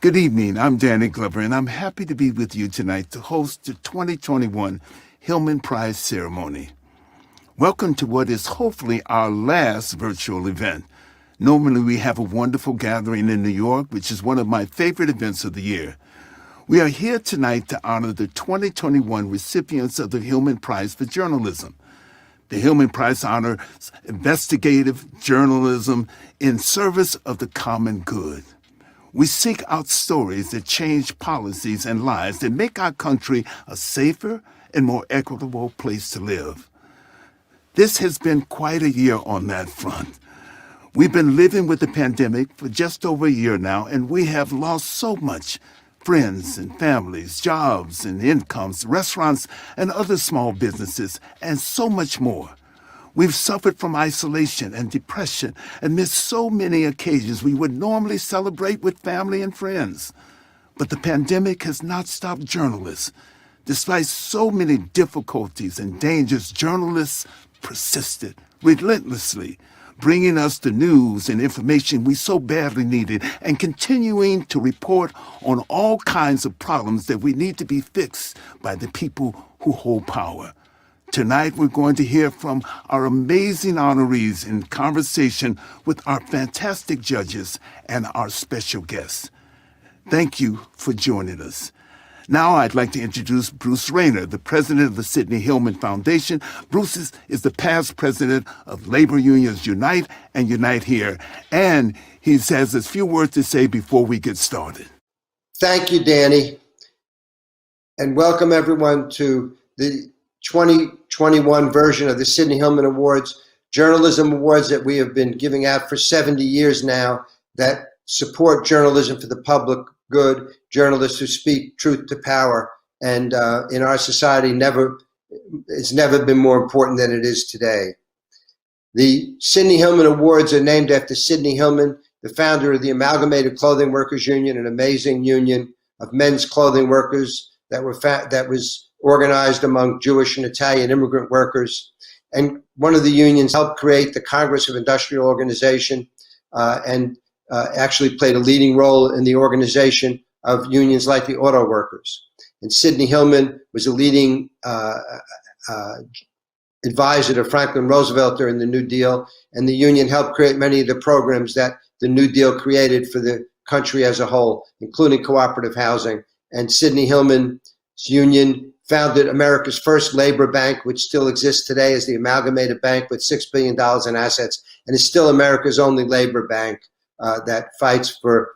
Good evening. I'm Danny Glover, and I'm happy to be with you tonight to host the 2021 Hillman Prize ceremony. Welcome to what is hopefully our last virtual event. Normally, we have a wonderful gathering in New York, which is one of my favorite events of the year. We are here tonight to honor the 2021 recipients of the Hillman Prize for Journalism. The Hillman Prize honors investigative journalism in service of the common good. We seek out stories that change policies and lives that make our country a safer and more equitable place to live. This has been quite a year on that front. We've been living with the pandemic for just over a year now, and we have lost so much: friends and families, jobs and incomes, restaurants and other small businesses, and so much more. We've suffered from isolation and depression and missed so many occasions we would normally celebrate with family and friends. But the pandemic has not stopped journalists. Despite so many difficulties and dangers, journalists persisted relentlessly, bringing us the news and information we so badly needed and continuing to report on all kinds of problems that we need to be fixed by the people who hold power. Tonight, we're going to hear from our amazing honorees in conversation with our fantastic judges and our special guests. Thank you for joining us. Now I'd like to introduce Bruce Raynor, the president of the Sidney Hillman Foundation. Bruce is the past president of Labor Unions Unite and Unite Here, and he has a few words to say before we get started. Thank you, Danny, and welcome everyone to the 2021 version of the Sidney Hillman Awards, journalism awards that we have been giving out for 70 years now that support journalism for the public good, journalists who speak truth to power. And in our society, it's never been more important than it is today. The Sidney Hillman Awards are named after Sidney Hillman, the founder of the Amalgamated Clothing Workers Union, an amazing union of men's clothing workers that was organized among Jewish and Italian immigrant workers. And one of the unions helped create the Congress of Industrial Organization and actually played a leading role in the organization of unions like the auto workers. And Sidney Hillman was a leading advisor to Franklin Roosevelt during the New Deal, and the union helped create many of the programs that the New Deal created for the country as a whole, including cooperative housing. And Sidney Hillman's union founded America's first labor bank, which still exists today as the Amalgamated Bank with $6 billion in assets, and is still America's only labor bank that fights for,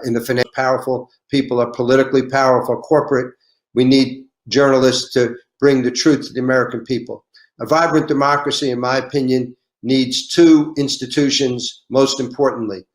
in the financial powerful people are politically powerful, corporate. We need journalists to bring the truth to the American people. A vibrant democracy, in my opinion, needs two institutions, most importantly.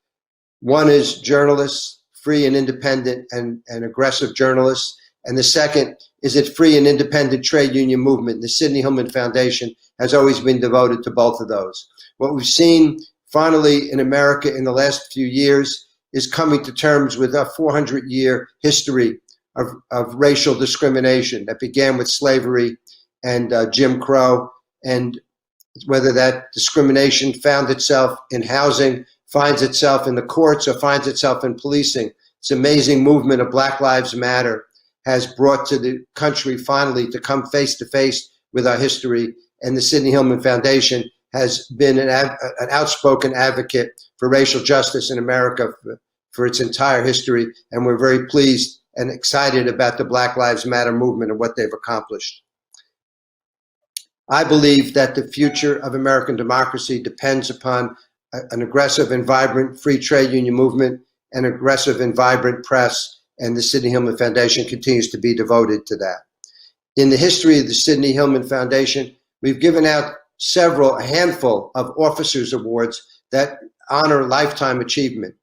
One is journalists, free and independent and aggressive journalists. And the second is a free and independent trade union movement. The Sidney Hillman Foundation has always been devoted to both of those. What we've seen finally in America in the last few years is coming to terms with a 400-year history of racial discrimination that began with slavery and Jim Crow, and whether that discrimination found itself in housing, finds itself in the courts, or finds itself in policing. This amazing movement of Black Lives Matter has brought to the country finally to come face to face with our history, and the Sidney Hillman Foundation has been an outspoken advocate for racial justice in America for its entire history, and we're very pleased and excited about the Black Lives Matter movement and what they've accomplished. I believe that the future of American democracy depends upon an aggressive and vibrant free trade union movement, an aggressive and vibrant press, and the Sidney Hillman Foundation continues to be devoted to that. In the history of the Sidney Hillman Foundation, we've given out a handful of officers' awards that honor lifetime achievement.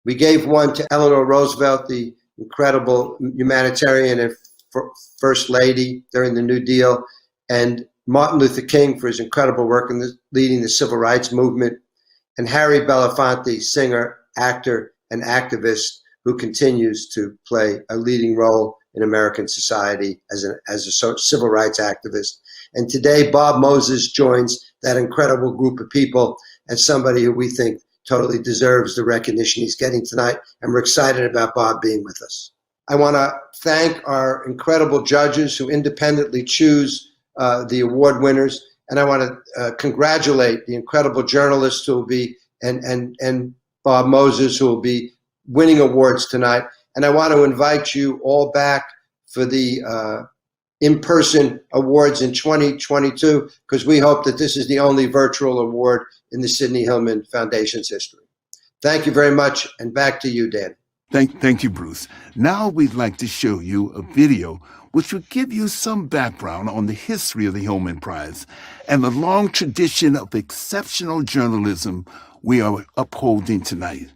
We gave one to Eleanor Roosevelt, the incredible humanitarian and First Lady during the New Deal, and Martin Luther King for his incredible work in leading the civil rights movement, and Harry Belafonte, singer, actor, and activist, who continues to play a leading role in American society as a civil rights activist. And today, Bob Moses joins that incredible group of people as somebody who we think totally deserves the recognition he's getting tonight, and we're excited about Bob being with us. I want to thank our incredible judges who independently choose the award winners, and I want to congratulate the incredible journalists who will be, and Bob Moses, who will be winning awards tonight. And I want to invite you all back for the in-person awards in 2022, because we hope that this is the only virtual award in the Sidney Hillman Foundation's history. Thank you very much, and back to you, Dan. Thank you, Bruce. Now we'd like to show you a video which will give you some background on the history of the Hillman Prize and the long tradition of exceptional journalism we are upholding tonight.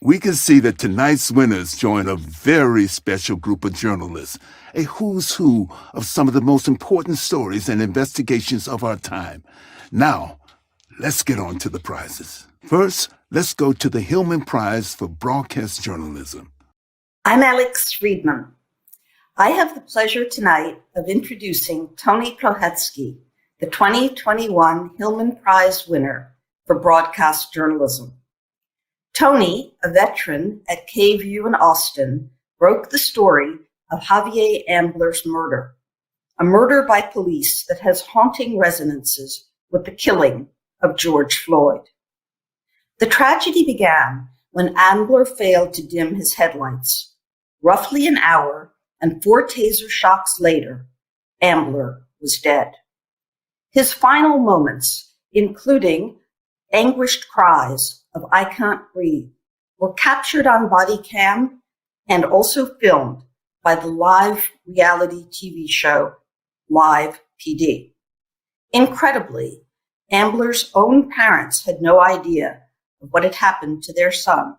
We can see that tonight's winners join a very special group of journalists, a who's who of some of the most important stories and investigations of our time. Now, let's get on to the prizes. First, let's go to the Hillman Prize for Broadcast Journalism. I'm Alex Friedman. I have the pleasure tonight of introducing Tony Pohetsky, the 2021 Hillman Prize winner for broadcast journalism. Tony, a veteran at KVU in Austin, broke the story of Javier Ambler's murder, a murder by police that has haunting resonances with the killing of George Floyd. The tragedy began when Ambler failed to dim his headlights. Roughly an hour and 4 taser shocks later, Ambler was dead. His final moments, including anguished cries of "I can't breathe," were captured on body cam and also filmed by the live reality TV show Live PD. Incredibly, Ambler's own parents had no idea of what had happened to their son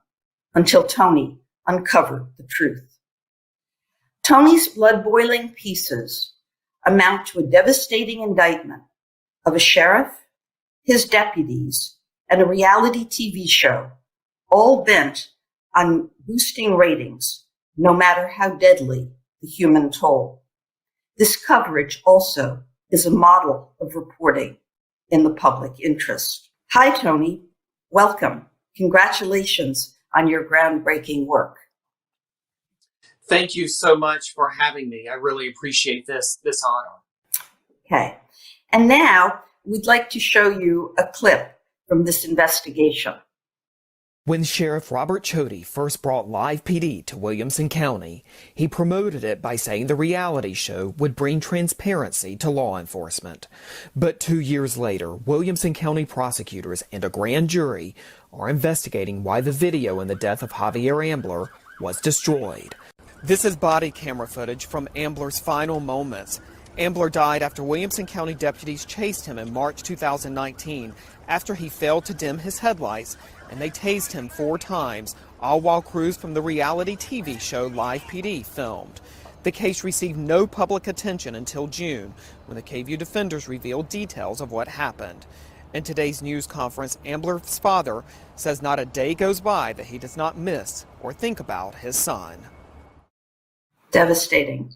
until Tony uncovered the truth. Tony's blood-boiling pieces amount to a devastating indictment of a sheriff, his deputies, and a reality TV show, all bent on boosting ratings, no matter how deadly the human toll. This coverage also is a model of reporting in the public interest. Hi, Tony. Welcome. Congratulations on your groundbreaking work. Thank you so much for having me. I really appreciate this honor. Okay. And now we'd like to show you a clip from this investigation. When Sheriff Robert Chody first brought Live PD to Williamson County, he promoted it by saying the reality show would bring transparency to law enforcement. But 2 years later, Williamson County prosecutors and a grand jury are investigating why the video in the death of Javier Ambler was destroyed. This is body camera footage from Ambler's final moments. Ambler died after Williamson County deputies chased him in March 2019 after he failed to dim his headlights, and they tased him 4 times, all while crews from the reality TV show Live PD filmed. The case received no public attention until June, when the KVU defenders revealed details of what happened. In today's news conference, Ambler's father says not a day goes by that he does not miss or think about his son. Devastating.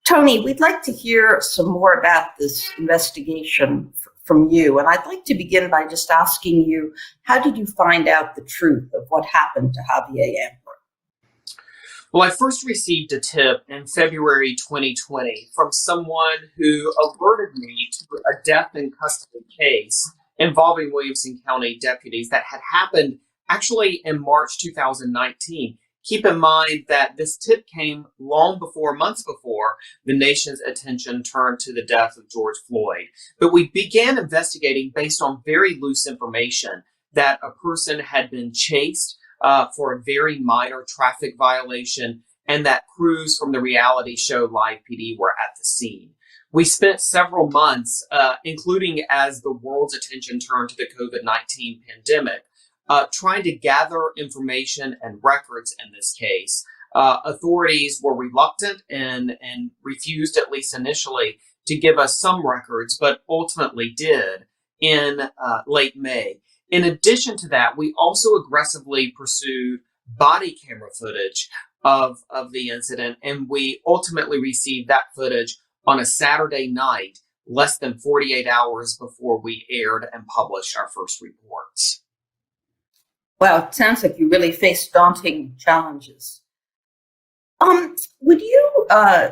Tony, we'd like to hear some more about this investigation from you. And I'd like to begin by just asking you, how did you find out the truth of what happened to Javier Ambler? Well, I first received a tip in February 2020 from someone who alerted me to a death in custody case involving Williamson County deputies that had happened actually in March 2019. Keep in mind that this tip came months before the nation's attention turned to the death of George Floyd. But we began investigating based on very loose information that a person had been chased for a very minor traffic violation, and that crews from the reality show Live PD were at the scene. We spent several months, including as the world's attention turned to the COVID-19 pandemic, trying to gather information and records in this case. Authorities were reluctant and refused, at least initially, to give us some records, but ultimately did in late May. In addition to that, we also aggressively pursued body camera footage of the incident, and we ultimately received that footage on a Saturday night, less than 48 hours before we aired and published our first reports. Well, it sounds like you really faced daunting challenges. Would you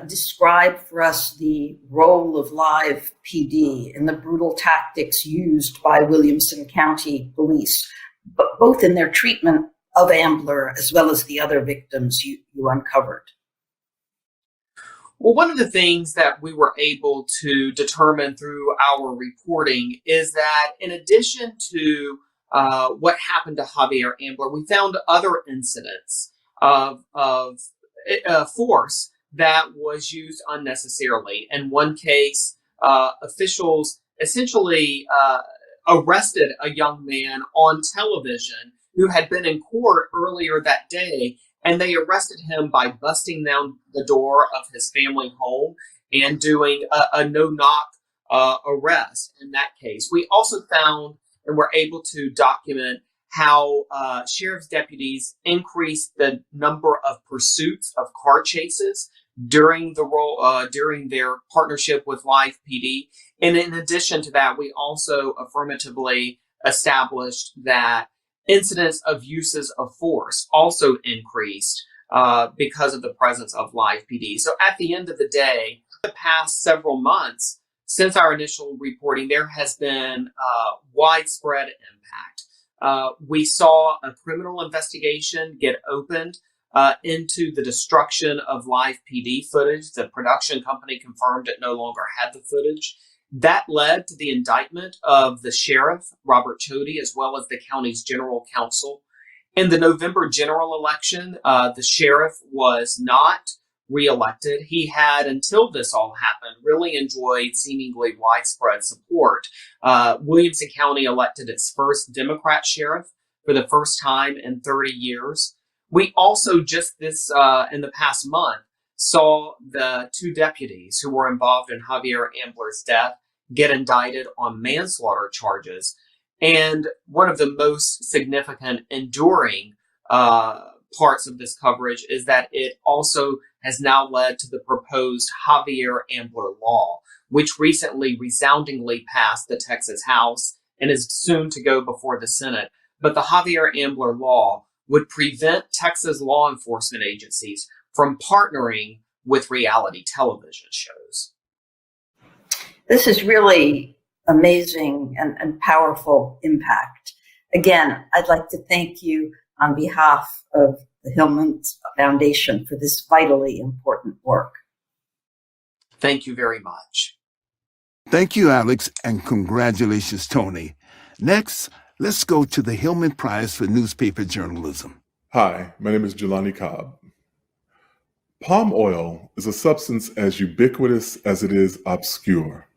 describe for us the role of Live PD in the brutal tactics used by Williamson County police, both in their treatment of Ambler as well as the other victims you uncovered? Well, one of the things that we were able to determine through our reporting is that in addition to what happened to Javier Ambler, we found other incidents of force that was used unnecessarily. In one case, officials essentially arrested a young man on television who had been in court earlier that day, and they arrested him by busting down the door of his family home and doing a no-knock arrest in that case. We also found and were able to document how sheriff's deputies increased the number of pursuits of car chases during their partnership with Live PD. And in addition to that, we also affirmatively established that incidents of uses of force also increased because of the presence of live PD. So at the end of the day, the past several months since our initial reporting, there has been widespread impact. We saw a criminal investigation get opened into the destruction of live PD footage. The production company confirmed it no longer had the footage. That led to the indictment of the sheriff, Robert Chody, as well as the county's general counsel. In the November general election, the sheriff was not reelected. He had, until this all happened, really enjoyed seemingly widespread support. Williamson County elected its first Democrat sheriff for the first time in 30 years. We also just in the past month, saw the two deputies who were involved in Javier Ambler's death get indicted on manslaughter charges. And one of the most significant enduring parts of this coverage is that it also has now led to the proposed Javier Ambler law, which recently resoundingly passed the Texas House and is soon to go before the Senate. But the Javier Ambler law would prevent Texas law enforcement agencies from partnering with reality television shows. This is really amazing and powerful impact. Again, I'd like to thank you on behalf of the Hillman Foundation for this vitally important work. Thank you very much. Thank you, Alex, and congratulations, Tony. Next, let's go to the Hillman Prize for Newspaper Journalism. Hi, my name is Jelani Cobb. Palm oil is a substance as ubiquitous as it is obscure.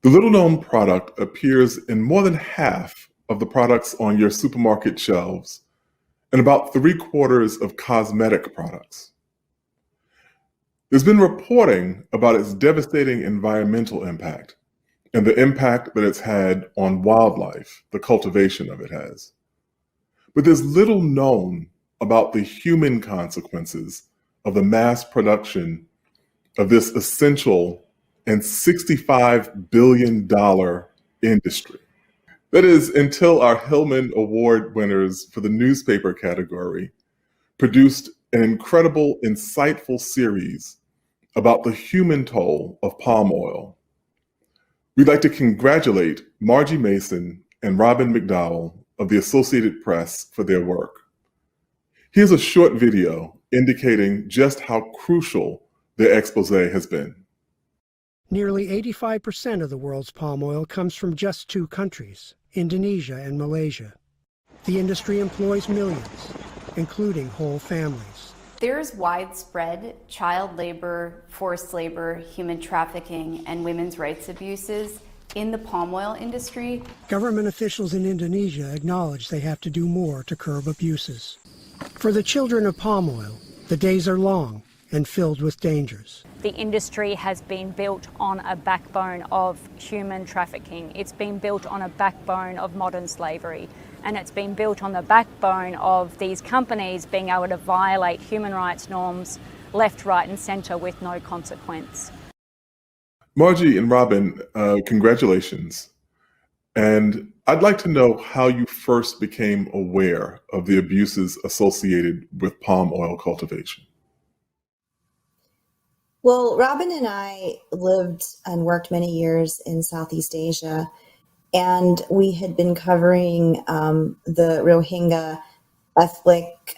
The little-known product appears in more than half of the products on your supermarket shelves and about 3/4 of cosmetic products. There's been reporting about its devastating environmental impact and the impact that it's had on wildlife, the cultivation of it has. But there's little known about the human consequences of the mass production of this essential and $65 billion industry. That is, until our Hillman Award winners for the newspaper category produced an incredible, insightful series about the human toll of palm oil. We'd like to congratulate Margie Mason and Robin McDowell of the Associated Press for their work. Here's a short video indicating just how crucial their expose has been. Nearly 85% of the world's palm oil comes from just two countries, Indonesia and Malaysia. The industry employs millions, including whole families. There's widespread child labor, forced labor, human trafficking, and women's rights abuses in the palm oil industry. Government officials in Indonesia acknowledge they have to do more to curb abuses. For the children of palm oil, the days are long and filled with dangers. The industry has been built on a backbone of human trafficking. It's been built on a backbone of modern slavery. And it's been built on the backbone of these companies being able to violate human rights norms left, right, and center with no consequence. Margie and Robin, congratulations. And I'd like to know how you first became aware of the abuses associated with palm oil cultivation. Well, Robin and I lived and worked many years in Southeast Asia, and we had been covering the Rohingya ethnic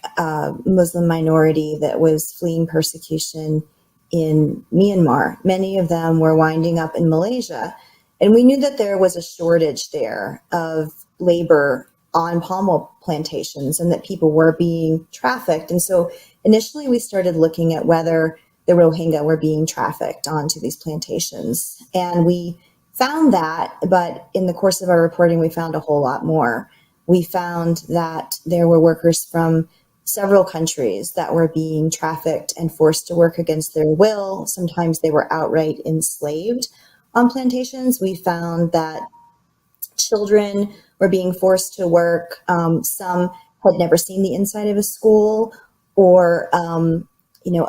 Muslim minority that was fleeing persecution in Myanmar. Many of them were winding up in Malaysia, and we knew that there was a shortage there of labor on palm oil plantations and that people were being trafficked. And so initially we started looking at whether the Rohingya were being trafficked onto these plantations. And we found that, but in the course of our reporting, we found a whole lot more. We found that there were workers from several countries that were being trafficked and forced to work against their will. Sometimes they were outright enslaved on plantations. We found that children were being forced to work. Some had never seen the inside of a school, or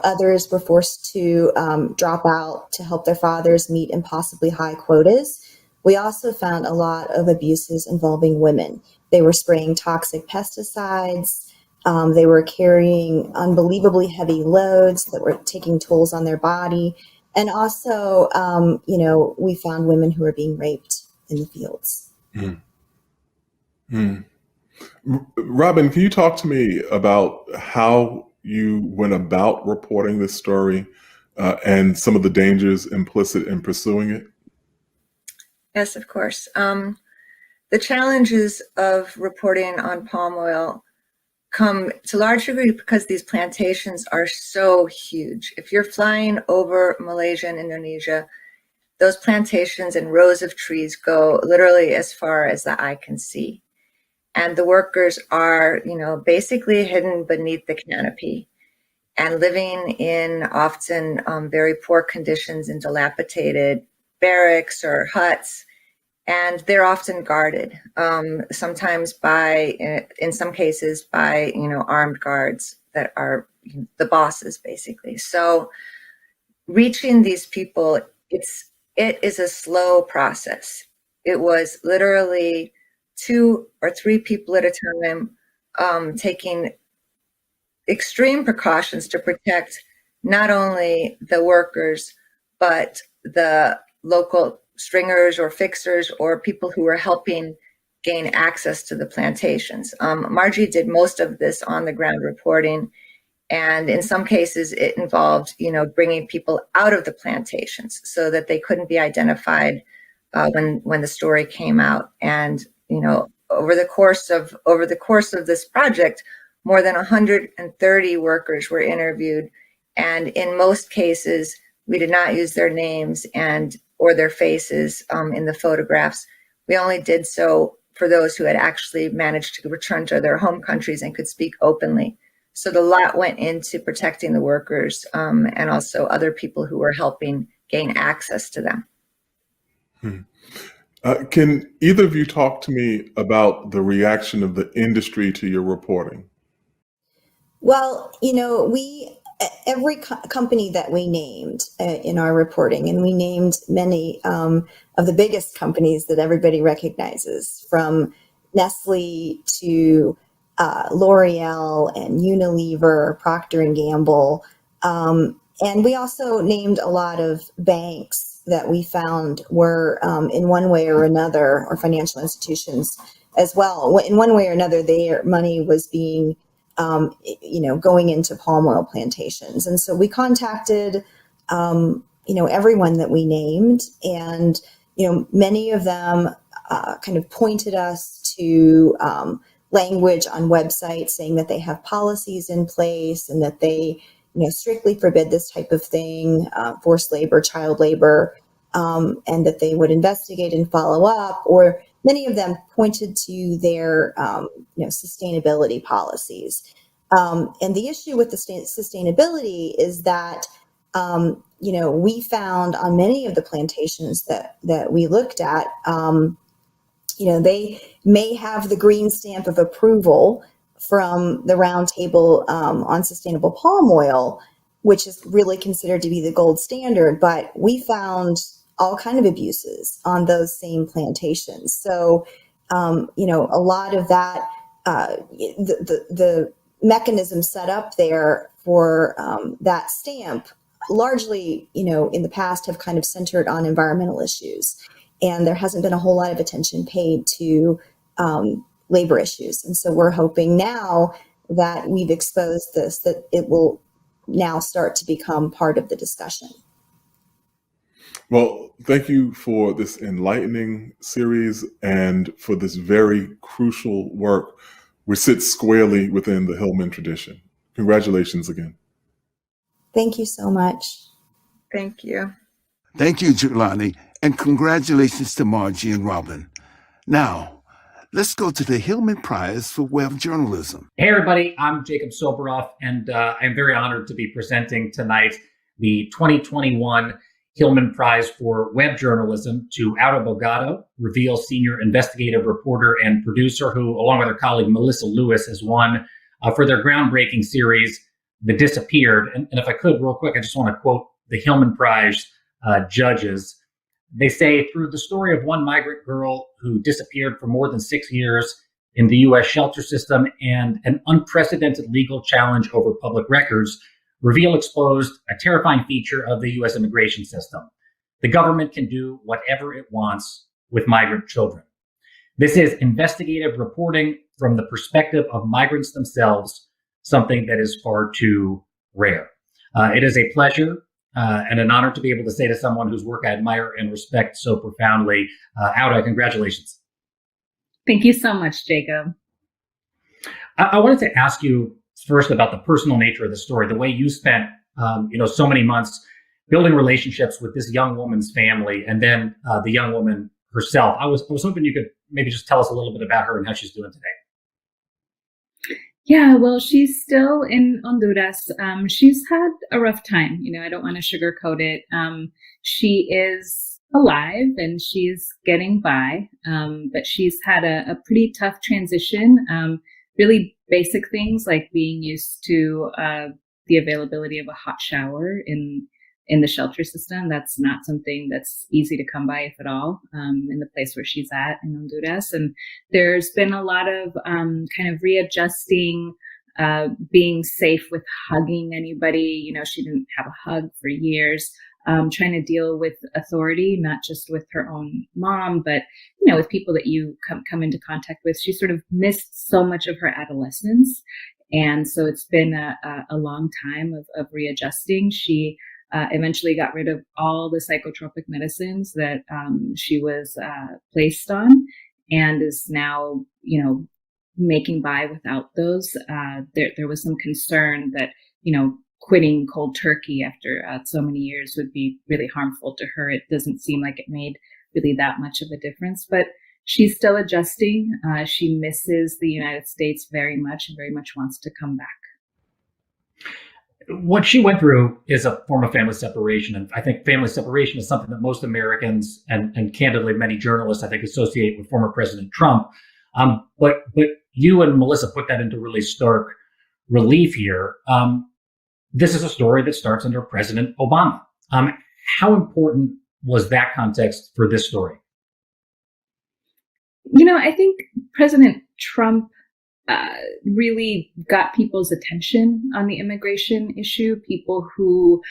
others were forced to drop out to help their fathers meet impossibly high quotas. We also found a lot of abuses involving women. They were spraying toxic pesticides. They were carrying unbelievably heavy loads that were taking tolls on their body. And also, we found women who were being raped in the fields. Mm. Mm. Robin, can you talk to me about how you went about reporting this story and some of the dangers implicit in pursuing it? Yes, of course. The challenges of reporting on palm oil come to a large degree because these plantations are so huge. If you're flying over Malaysia and Indonesia, those plantations and rows of trees go literally as far as the eye can see. And the workers are, basically hidden beneath the canopy and living in often very poor conditions in dilapidated barracks or huts. And they're often guarded, sometimes in some cases by, armed guards that are the bosses, basically. So reaching these people, it is a slow process. It was literally 2 or 3 people at a time, taking extreme precautions to protect not only the workers, but the local stringers or fixers or people who were helping gain access to the plantations. Margie did most of this on the ground reporting. And in some cases, it involved, bringing people out of the plantations so that they couldn't be identified when the story came out. And over the course of this project, more than 130 workers were interviewed, and in most cases, we did not use their names or their faces in the photographs. We only did so for those who had actually managed to return to their home countries and could speak openly. So the lot went into protecting the workers and also other people who were helping gain access to them. Can either of you talk to me about the reaction of the industry to your reporting? Well, every company that we named in our reporting, and we named many of the biggest companies that everybody recognizes, from Nestle to L'Oreal and Unilever, Procter and Gamble. And we also named a lot of banks that we found were in one way or another, or financial institutions as well. In one way or another, their money was being, going into palm oil plantations. And so we contacted, everyone that we named, and, many of them kind of pointed us to language on websites saying that they have policies in place and that they, strictly forbid this type of thing, forced labor, child labor, and that they would investigate and follow up. Or many of them pointed to their, sustainability policies. And the issue with the sustainability is that, we found on many of the plantations that we looked at, they may have the green stamp of approval from the Roundtable on Sustainable Palm Oil, which is really considered to be the gold standard, but we found all kind of abuses on those same plantations. So, a lot of that, the mechanism set up there for that stamp largely, in the past have kind of centered on environmental issues. And there hasn't been a whole lot of attention paid to labor issues. And so we're hoping now that we've exposed this, that it will now start to become part of the discussion. Well, thank you for this enlightening series and for this very crucial work, which sits squarely within the Hillman tradition. Congratulations again. Thank you so much. Thank you. Thank you, Jelani, and congratulations to Margie and Robin. Now, let's go to the Hillman Prize for Web Journalism. Hey, everybody. I'm Jacob Soboroff, and I'm very honored to be presenting tonight the 2021 Hillman Prize for Web Journalism to Aura Bogado, Reveal senior investigative reporter and producer, who, along with her colleague Melissa Lewis, has won for their groundbreaking series, The Disappeared. And if I could, real quick, I just want to quote the Hillman Prize judges. They say, through the story of one migrant girl who disappeared for more than 6 years, in the U.S. shelter system and an unprecedented legal challenge over public records, Reveal exposed a terrifying feature of the U.S. immigration system. The government can do whatever it wants with migrant children. This is investigative reporting from the perspective of migrants themselves, something that is far too rare. It is a pleasure and an honor to be able to say to someone whose work I admire and respect so profoundly, Auda, congratulations. Thank you so much, Jacob. I wanted to ask you first about the personal nature of the story, the way you spent, so many months building relationships with this young woman's family and then the young woman herself. I was hoping you could maybe just tell us a little bit about her and how she's doing today. Yeah, well, she's still in Honduras. She's had a rough time. I don't want to sugarcoat it. She is alive and she's getting by, but she's had a pretty tough transition. Really basic things like being used to the availability of a hot shower in the shelter system. That's not something that's easy to come by, if at all, in the place where she's at in Honduras. And there's been a lot of kind of readjusting, being safe with hugging anybody. She didn't have a hug for years, trying to deal with authority, not just with her own mom, but, with people that you come into contact with. She sort of missed so much of her adolescence. And so it's been a long time of readjusting. She eventually got rid of all the psychotropic medicines that she was placed on and is now, making by without those. There was some concern that, quitting cold turkey after so many years would be really harmful to her. It doesn't seem like it made really that much of a difference, but she's still adjusting. She misses the United States very much and very much wants to come back. What she went through is a form of family separation. And I think family separation is something that most Americans and candidly many journalists, I think, associate with former President Trump. But you and Melissa put that into really stark relief here. This is a story that starts under President Obama. How important was that context for this story? I think President Trump really got people's attention on the immigration issue. People who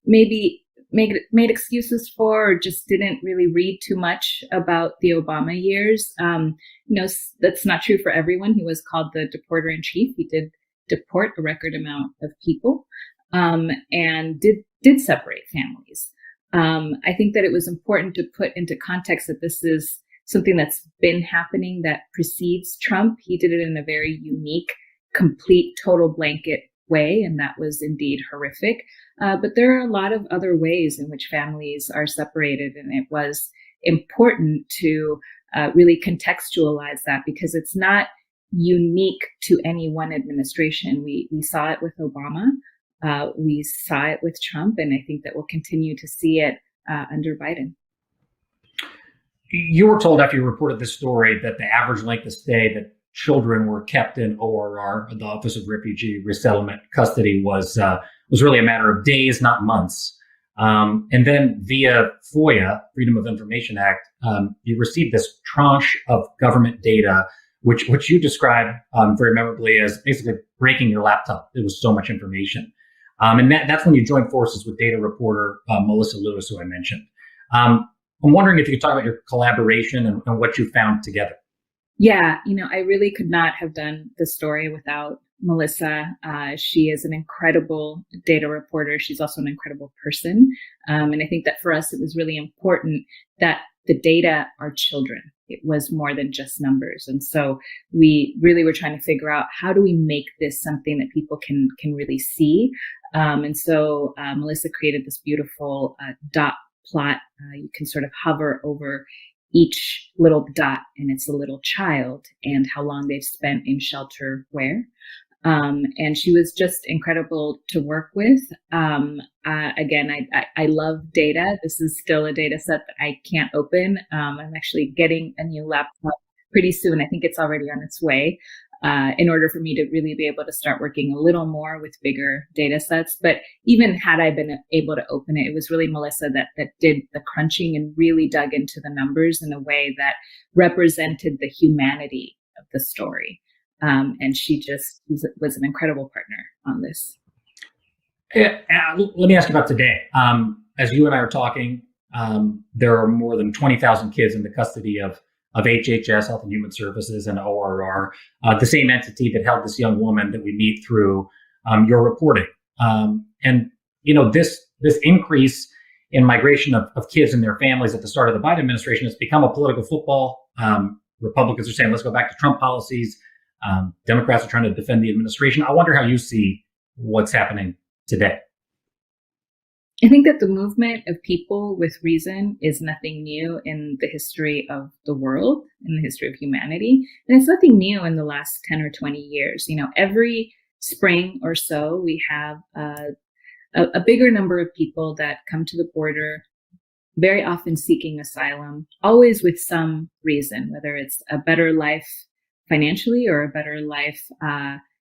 maybe made excuses for or just didn't really read too much about the Obama years. That's not true for everyone. He was called the deporter in chief. He did deport a record amount of people and did separate families. I think that it was important to put into context that this is something that's been happening that precedes Trump. He did it in a very unique, complete, total blanket way, and that was indeed horrific. But there are a lot of other ways in which families are separated, and it was important to really contextualize that because it's not unique to any one administration. We saw it with Obama, we saw it with Trump, and I think that we'll continue to see it under Biden. You were told after you reported this story that the average length of stay that children were kept in ORR, the Office of Refugee Resettlement Custody, was really a matter of days, not months. And then via FOIA, Freedom of Information Act, you received this tranche of government data, which you described very memorably as basically breaking your laptop. It was so much information. And that's when you joined forces with data reporter Melissa Lewis, who I mentioned. I'm wondering if you could talk about your collaboration and what you found together. Yeah, I really could not have done this story without Melissa. She is an incredible data reporter. She's also an incredible person. And I think that for us, it was really important that the data are children. It was more than just numbers. And so we really were trying to figure out how do we make this something that people can really see. And so Melissa created this beautiful dot plot. You can sort of hover over each little dot and it's a little child and how long they've spent in shelter where. And she was just incredible to work with. Again, I love data. This is still a data set that I can't open. I'm actually getting a new laptop pretty soon. I think it's already on its way. In order for me to really be able to start working a little more with bigger data sets. But even had I been able to open it, it was really Melissa that did the crunching and really dug into the numbers in a way that represented the humanity of the story. And she just was an incredible partner on this. Let me ask you about today. As you and I are talking, there are more than 20,000 kids in the custody of HHS, Health and Human Services, and ORR, the same entity that held this young woman that we meet through your reporting. And this increase in migration of kids and their families at the start of the Biden administration has become a political football. Republicans are saying, let's go back to Trump policies. Democrats are trying to defend the administration. I wonder how you see what's happening today. I think that the movement of people with reason is nothing new in the history of the world, in the history of humanity. And it's nothing new in the last 10 or 20 years. Every spring or so, we have a bigger number of people that come to the border, very often seeking asylum, always with some reason, whether it's a better life financially or a better life,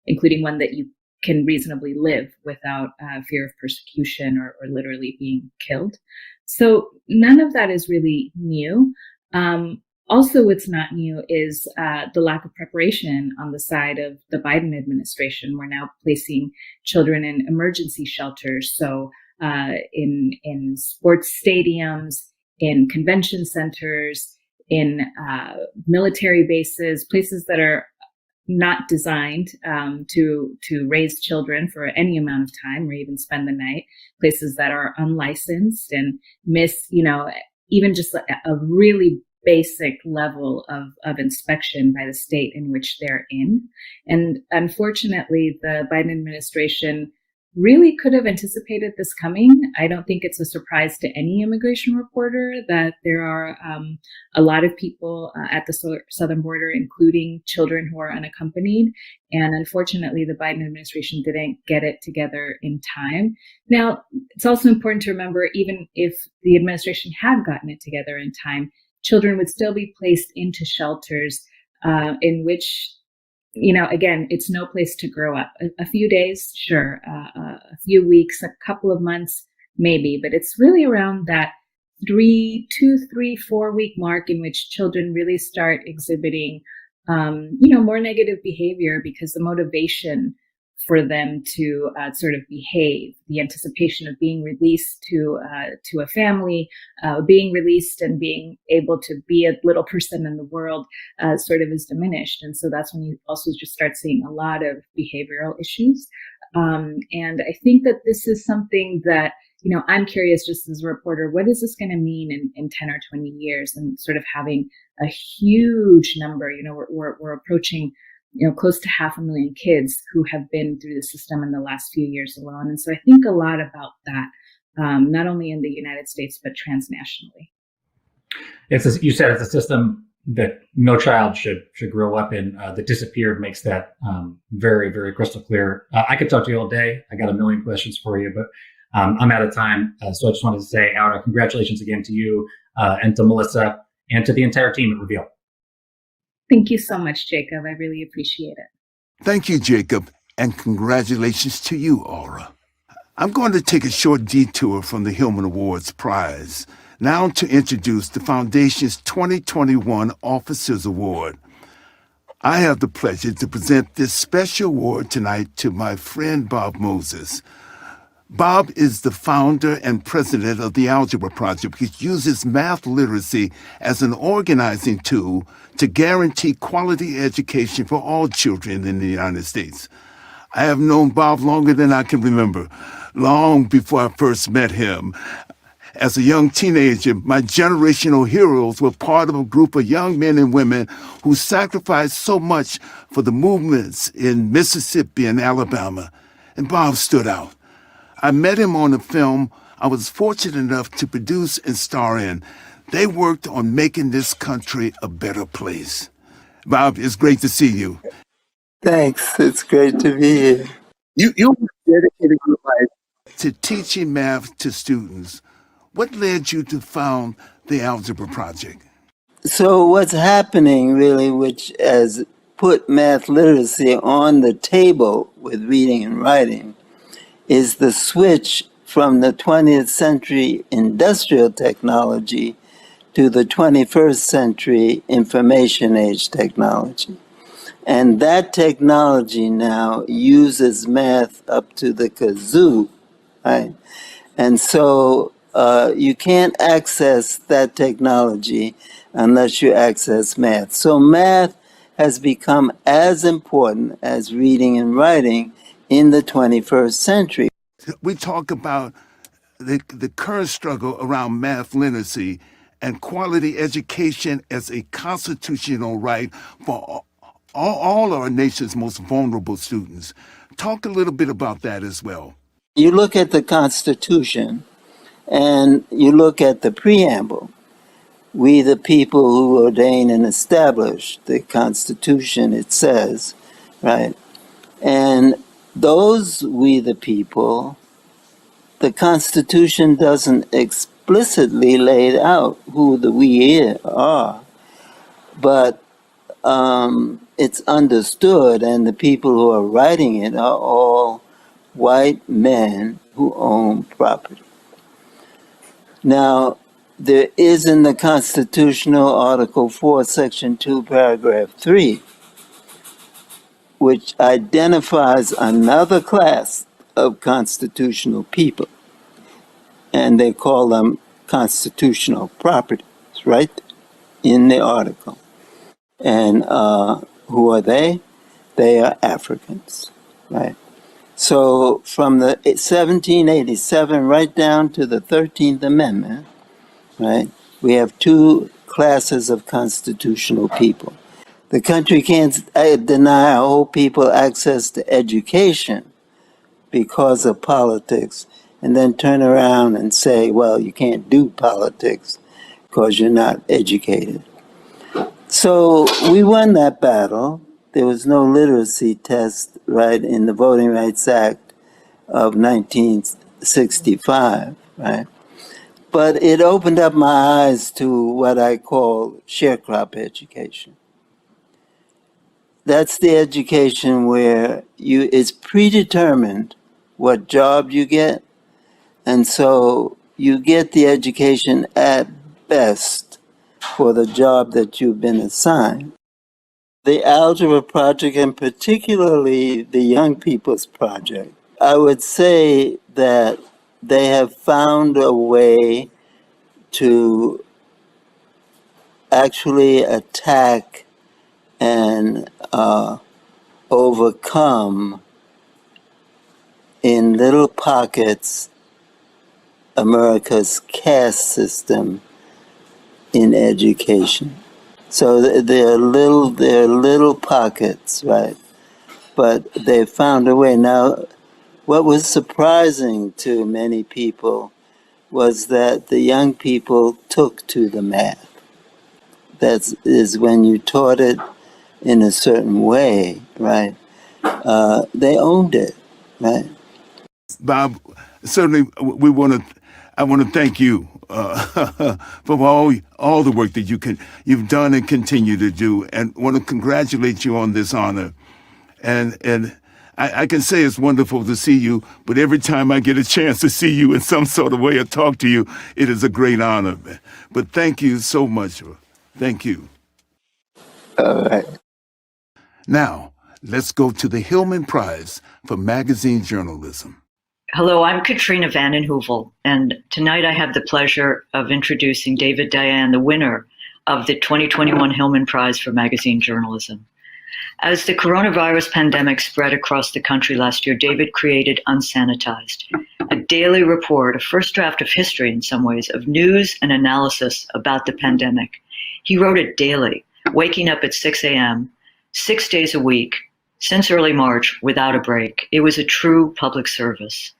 including one that you can reasonably live without fear of persecution or literally being killed. So none of that is really new. Also, what's not new is the lack of preparation on the side of the Biden administration. We're now placing children in emergency shelters. So in sports stadiums, in convention centers, in military bases, places that are not designed to raise children for any amount of time or even spend the night, places that are unlicensed and miss, even just a really basic level of inspection by the state in which they're in. And unfortunately, the Biden administration really could have anticipated this coming. I don't think it's a surprise to any immigration reporter that there are a lot of people at the southern border, including children who are unaccompanied. And unfortunately, the Biden administration didn't get it together in time. Now, it's also important to remember, even if the administration had gotten it together in time, children would still be placed into shelters in which, again, it's no place to grow up. A few days, sure. A few weeks, a couple of months, maybe. But it's really around that 2, 3, 4 week mark in which children really start exhibiting, more negative behavior, because the motivation for them to sort of behave, the anticipation of being released to a family, being released and being able to be a little person in the world sort of is diminished. And so that's when you also just start seeing a lot of behavioral issues. And I think that this is something that, I'm curious just as a reporter, what is this going to mean in 10 or 20 years, and sort of having a huge number, we're approaching close to 500,000 kids who have been through the system in the last few years alone. And so I think a lot about that, not only in the United States, but transnationally. You said it's a system that no child should grow up in. That disappeared makes that very, very crystal clear. I could talk to you all day. I got a million questions for you, but I'm out of time. So I just wanted to say, Aura, congratulations again to you and to Melissa and to the entire team at Reveal. Thank you so much, Jacob. I really appreciate it. Thank you, Jacob, and congratulations to you, Aura. I'm going to take a short detour from the Hillman Awards Prize now to introduce the Foundation's 2021 Officers Award. I have the pleasure to present this special award tonight to my friend Bob Moses. Bob is the founder and president of the Algebra Project, which uses math literacy as an organizing tool to guarantee quality education for all children in the United States. I have known Bob longer than I can remember, long before I first met him. As a young teenager, my generational heroes were part of a group of young men and women who sacrificed so much for the movements in Mississippi and Alabama, and Bob stood out. I met him on a film I was fortunate enough to produce and star in. They worked on making this country a better place. Bob, it's great to see you. Thanks. It's great to be here. You dedicated your life to teaching math to students. What led you to found the Algebra Project? So what's happening really, which has put math literacy on the table with reading and writing, is the switch from the 20th century industrial technology to the 21st century information age technology. And that technology now uses math up to the kazoo, right? And so you can't access that technology unless you access math. So math has become as important as reading and writing in the 21st century. We talk about the current struggle around math literacy and quality education as a constitutional right for all our nation's most vulnerable students. Talk a little bit about that as well. You look at the Constitution and you look at the preamble. We, the people who ordain and establish the Constitution, it says, right? And those we, the people, the Constitution doesn't explicitly lay out who the we are, but it's understood, and the people who are writing it are all white men who own property. Now, there is in the Constitutional Article 4, Section 2, Paragraph 3, which identifies another class of constitutional people, and they call them constitutional properties, right, in the article. And who are they? They are Africans, right? So from the 1787 right down to the 13th Amendment, right, we have two classes of constitutional people. The country can't deny our whole people access to education because of politics, and then turn around and say, well, you can't do politics because you're not educated. So we won that battle. There was no literacy test, right, in the Voting Rights Act of 1965, right? But it opened up my eyes to what I call sharecrop education. That's the education where it's predetermined what job you get, and so you get the education at best for the job that you've been assigned. The Algebra Project, and particularly the Young People's Project, I would say that they have found a way to actually attack and overcome in little pockets America's caste system in education. So there are little pockets, right? But they found a way. Now, what was surprising to many people was that the young people took to the math. That is when you taught it in a certain way, right? They owned it, right? Bob, certainly I want to thank you for all the work that you've done and continue to do, and want to congratulate you on this honor. And I can say it's wonderful to see you, but every time I get a chance to see you in some sort of way or talk to you, it is a great honor. But thank you so much. Thank you. All right. Now, let's go to the Hillman Prize for Magazine Journalism. Hello, I'm Katrina Vanden Heuvel, and tonight I have the pleasure of introducing David Diane, the winner of the 2021 Hillman Prize for Magazine Journalism. As the coronavirus pandemic spread across the country last year, David created Unsanitized, a daily report, a first draft of history in some ways, of news and analysis about the pandemic. He wrote it daily, waking up at 6 a.m., 6 days a week, since early March, without a break. It was a true public service.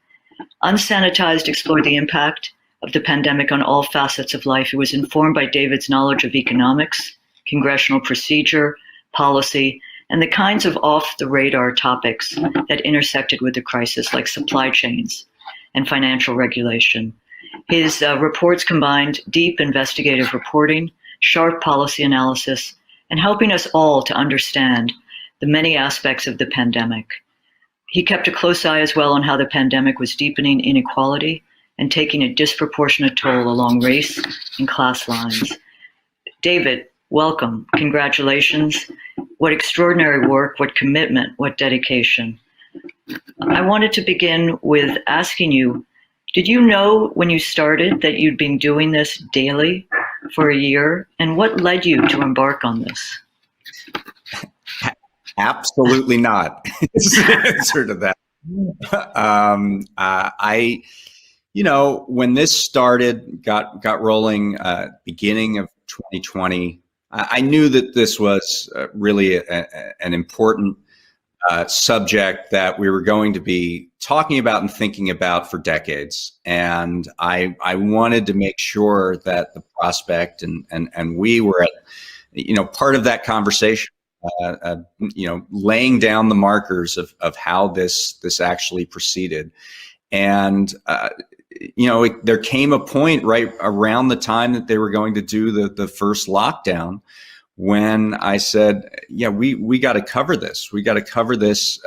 Unsanitized explored the impact of the pandemic on all facets of life. It was informed by David's knowledge of economics, congressional procedure, policy, and the kinds of off-the-radar topics that intersected with the crisis, like supply chains and financial regulation. His reports combined deep investigative reporting, sharp policy analysis, and helping us all to understand the many aspects of the pandemic. He kept a close eye as well on how the pandemic was deepening inequality and taking a disproportionate toll along race and class lines. David, Welcome. Congratulations. What extraordinary work, what commitment, what dedication. I wanted to begin with asking you, did you know when you started that you'd been doing this daily for a year? And what led you to embark on this? Absolutely not. Is the answer to that. When this started, got rolling, beginning of 2020, I knew that this was really an important subject that we were going to be talking about and thinking about for decades. And I wanted to make sure that the prospect and we were at, part of that conversation, laying down the markers of how this actually proceeded. And, there came a point right around the time that they were going to do the first lockdown when I said, we got to cover this. We got to cover this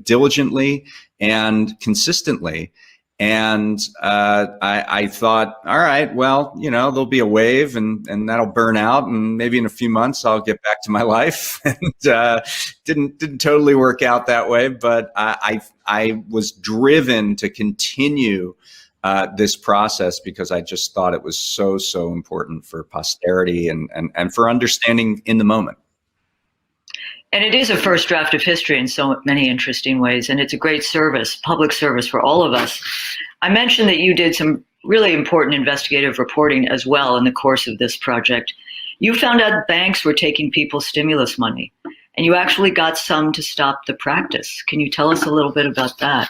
diligently and consistently. And I thought, all right, well, there'll be a wave and that'll burn out, and maybe in a few months I'll get back to my life. And didn't totally work out that way, but I was driven to continue this process because I just thought it was so important for posterity and for understanding in the moment. And it is a first draft of history in so many interesting ways, and it's a great service, public service for all of us. I mentioned that you did some really important investigative reporting as well in the course of this project. You found out banks were taking people's stimulus money, and you actually got some to stop the practice. Can you tell us a little bit about that?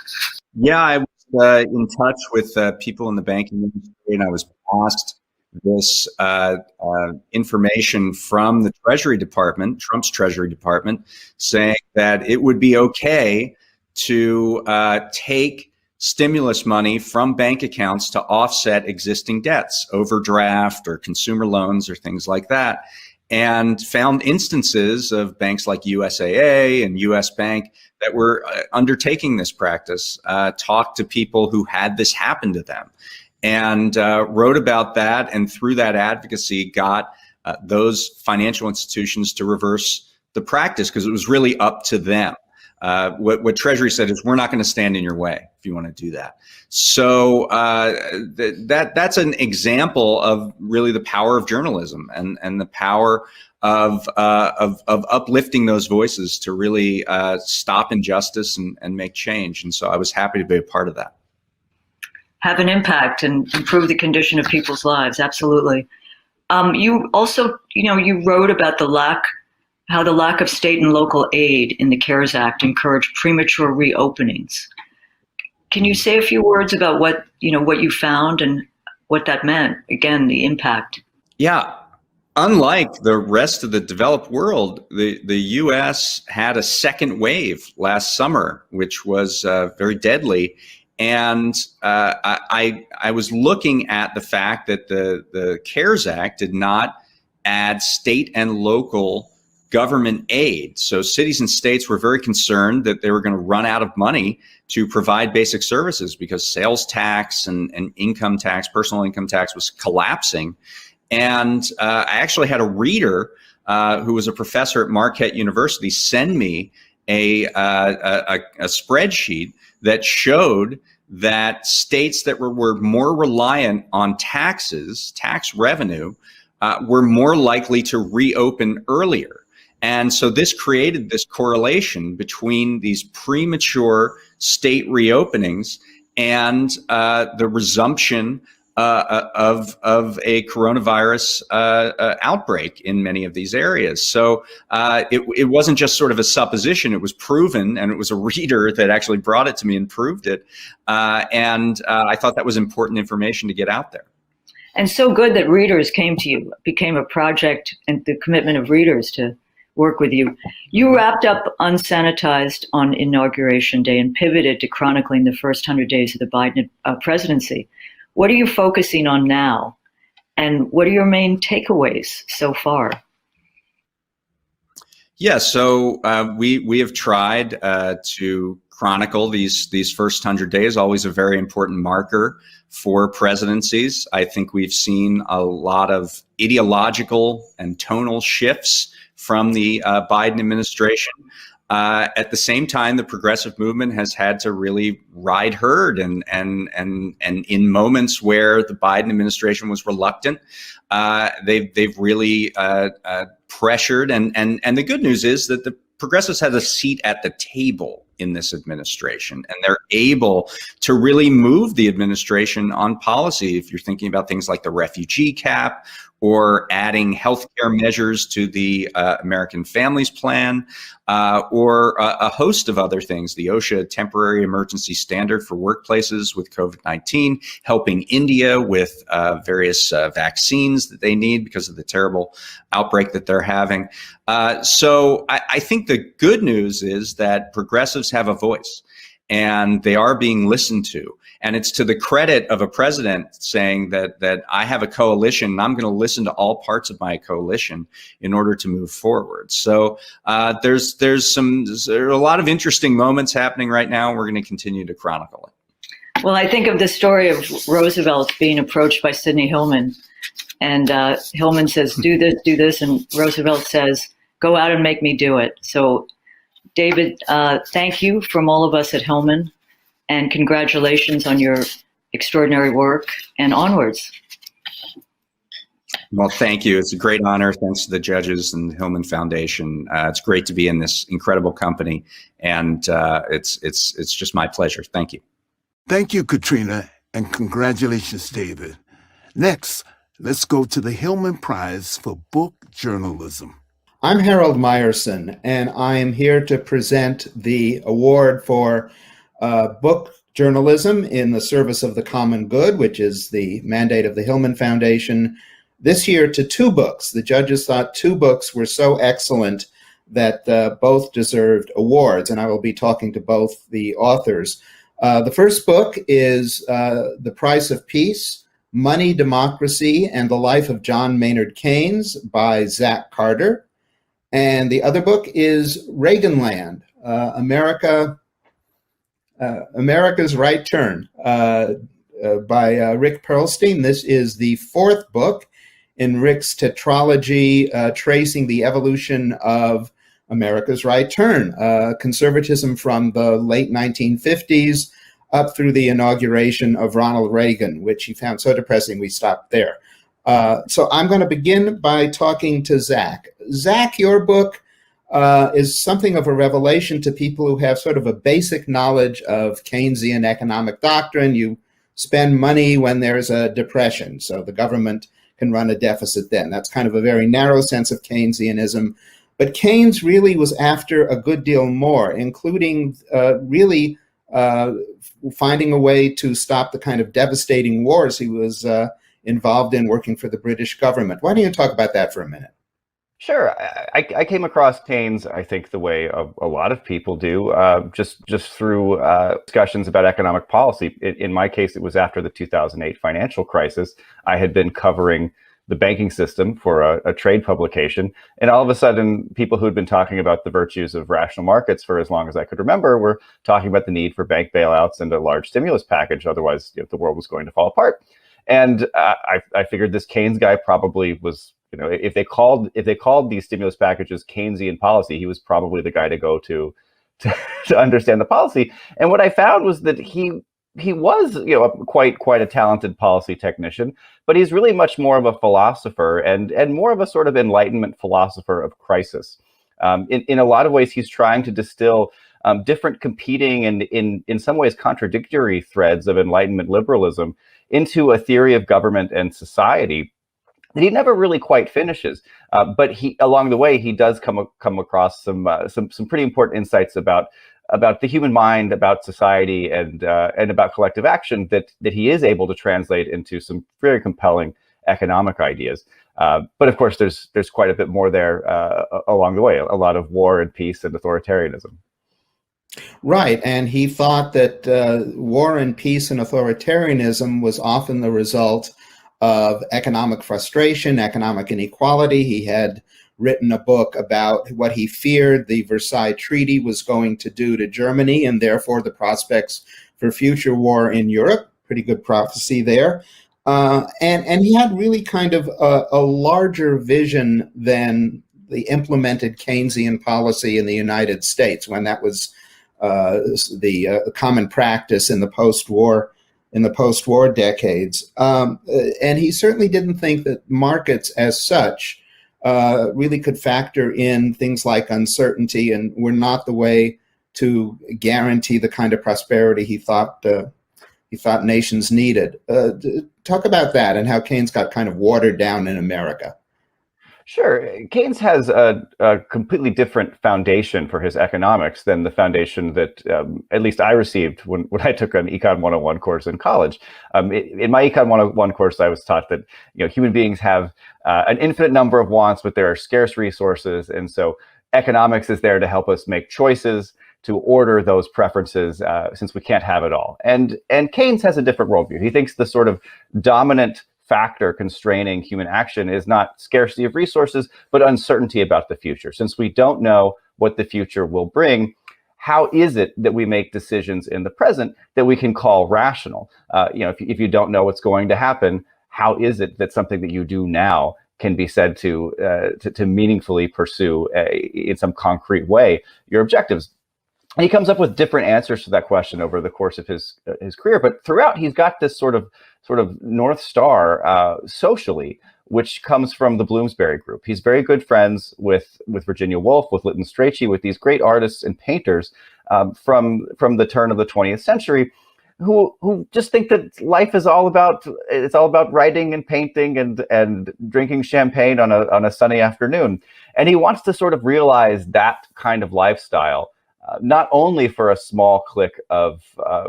Yeah, I was in touch with people in the banking industry, and I was asked this information from the Treasury Department, Trump's Treasury Department, saying that it would be okay to take stimulus money from bank accounts to offset existing debts, overdraft or consumer loans or things like that, and found instances of banks like USAA and US Bank that were undertaking this practice, talked to people who had this happen to them, and wrote about that, and through that advocacy got those financial institutions to reverse the practice because it was really up to them. What Treasury said is, we're not going to stand in your way if you want to do that. So that's an example of really the power of journalism and the power of uplifting those voices to really stop injustice and make change. And so I was happy to be a part of that. Have an impact and improve the condition of people's lives. Absolutely. You also, you wrote about how the lack of state and local aid in the CARES Act encouraged premature reopenings. Can you say a few words about what you found and what that meant? Again, the impact. Yeah. Unlike the rest of the developed world, the U.S. had a second wave last summer, which was very deadly. And I was looking at the fact that the CARES Act did not add state and local government aid. So cities and states were very concerned that they were going to run out of money to provide basic services because sales tax and income tax, personal income tax, was collapsing. And I actually had a reader who was a professor at Marquette University send me a spreadsheet that showed that states that were more reliant on tax revenue, were more likely to reopen earlier. And so this created this correlation between these premature state reopenings and the resumption of a coronavirus outbreak in many of these areas. So it wasn't just sort of a supposition, it was proven, and it was a reader that actually brought it to me and proved it. And I thought that was important information to get out there. And so good that readers came to you, became a project, and the commitment of readers to work with you. You wrapped up Unsanitized on Inauguration Day and pivoted to chronicling the first 100 days of the Biden presidency. What are you focusing on now? And what are your main takeaways so far? Yeah, so we have tried to chronicle these first 100 days, always a very important marker for presidencies. I think we've seen a lot of ideological and tonal shifts from the Biden administration. At the same time, the progressive movement has had to really ride herd, and in moments where the Biden administration was reluctant, they've really pressured. And the good news is that the progressives have a seat at the table in this administration, and they're able to really move the administration on policy. If you're thinking about things like the refugee cap or adding healthcare measures to the American Families Plan, or a host of other things, the OSHA temporary emergency standard for workplaces with COVID-19, helping India with various vaccines that they need because of the terrible outbreak that they're having. So I think the good news is that progressives have a voice, and they are being listened to. And it's to the credit of a president saying that I have a coalition and I'm going to listen to all parts of my coalition in order to move forward. So there's a lot of interesting moments happening right now. And we're going to continue to chronicle it. Well, I think of the story of Roosevelt being approached by Sidney Hillman, and Hillman says, do this, and Roosevelt says, go out and make me do it. So, David, thank you from all of us at Hillman, and congratulations on your extraordinary work, and onwards. Well, thank you. It's a great honor. Thanks to the judges and the Hillman Foundation. It's great to be in this incredible company, and it's just my pleasure. Thank you. Thank you, Katrina, and congratulations, David. Next, let's go to the Hillman Prize for Book Journalism. I'm Harold Meyerson, and I am here to present the award for book journalism in the service of the common good, which is the mandate of the Hillman Foundation, this year to two books. The judges thought two books were so excellent that both deserved awards, and I will be talking to both the authors. The first book is The Price of Peace, Money, Democracy, and the Life of John Maynard Keynes by Zach Carter. And the other book is Reaganland, America's Right Turn by Rick Perlstein. This is the fourth book in Rick's tetralogy tracing the evolution of America's Right Turn, conservatism from the late 1950s up through the inauguration of Ronald Reagan, which he found so depressing we stopped there. So I'm going to begin by talking to Zach. Zach, your book is something of a revelation to people who have sort of a basic knowledge of Keynesian economic doctrine. You spend money when there's a depression, so the government can run a deficit then. That's kind of a very narrow sense of Keynesianism. But Keynes really was after a good deal more, including really finding a way to stop the kind of devastating wars he was involved in working for the British government. Why don't you talk about that for a minute? Sure. I came across Keynes, I think, the way a lot of people do, just through discussions about economic policy. In my case, it was after the 2008 financial crisis. I had been covering the banking system for a trade publication, and all of a sudden, people who'd been talking about the virtues of rational markets for as long as I could remember were talking about the need for bank bailouts and a large stimulus package. Otherwise, the world was going to fall apart. And I figured this Keynes guy probably was, if they called these stimulus packages Keynesian policy, he was probably the guy to go to understand the policy. And what I found was that he was, quite a talented policy technician, but he's really much more of a philosopher and more of a sort of Enlightenment philosopher of crisis. In a lot of ways, he's trying to distill different competing and in some ways contradictory threads of Enlightenment liberalism into a theory of government and society that he never really quite finishes. But along the way, he does come across some pretty important insights about the human mind, about society, and about collective action that he is able to translate into some very compelling economic ideas. But of course, there's quite a bit more there along the way. A lot of war and peace and authoritarianism. Right, and he thought that war and peace and authoritarianism was often the result of economic frustration, economic inequality. He had written a book about what he feared the Versailles Treaty was going to do to Germany, and therefore the prospects for future war in Europe. Pretty good prophecy there. And he had really kind of a larger vision than the implemented Keynesian policy in the United States, when that was the common practice in the post-war decades. And he certainly didn't think that markets as such really could factor in things like uncertainty, and were not the way to guarantee the kind of prosperity he thought nations needed. Talk about that and how Keynes got kind of watered down in America. Sure. Keynes has a completely different foundation for his economics than the foundation that at least I received when I took an Econ 101 course in college. In my Econ 101 course, I was taught that human beings have an infinite number of wants, but there are scarce resources. And so economics is there to help us make choices, to order those preferences, since we can't have it all. And Keynes has a different worldview. He thinks the sort of dominant factor constraining human action is not scarcity of resources, but uncertainty about the future. Since we don't know what the future will bring, how is it that we make decisions in the present that we can call rational? If you don't know what's going to happen, how is it that something that you do now can be said to meaningfully pursue in some concrete way your objectives? And he comes up with different answers to that question over the course of his career, but throughout he's got this sort of North Star socially, which comes from the Bloomsbury Group. He's very good friends with Virginia Woolf, with Lytton Strachey, with these great artists and painters from the turn of the 20th century, who just think that life is all about writing and painting and drinking champagne on a sunny afternoon. And he wants to sort of realize that kind of lifestyle, not only for a small clique of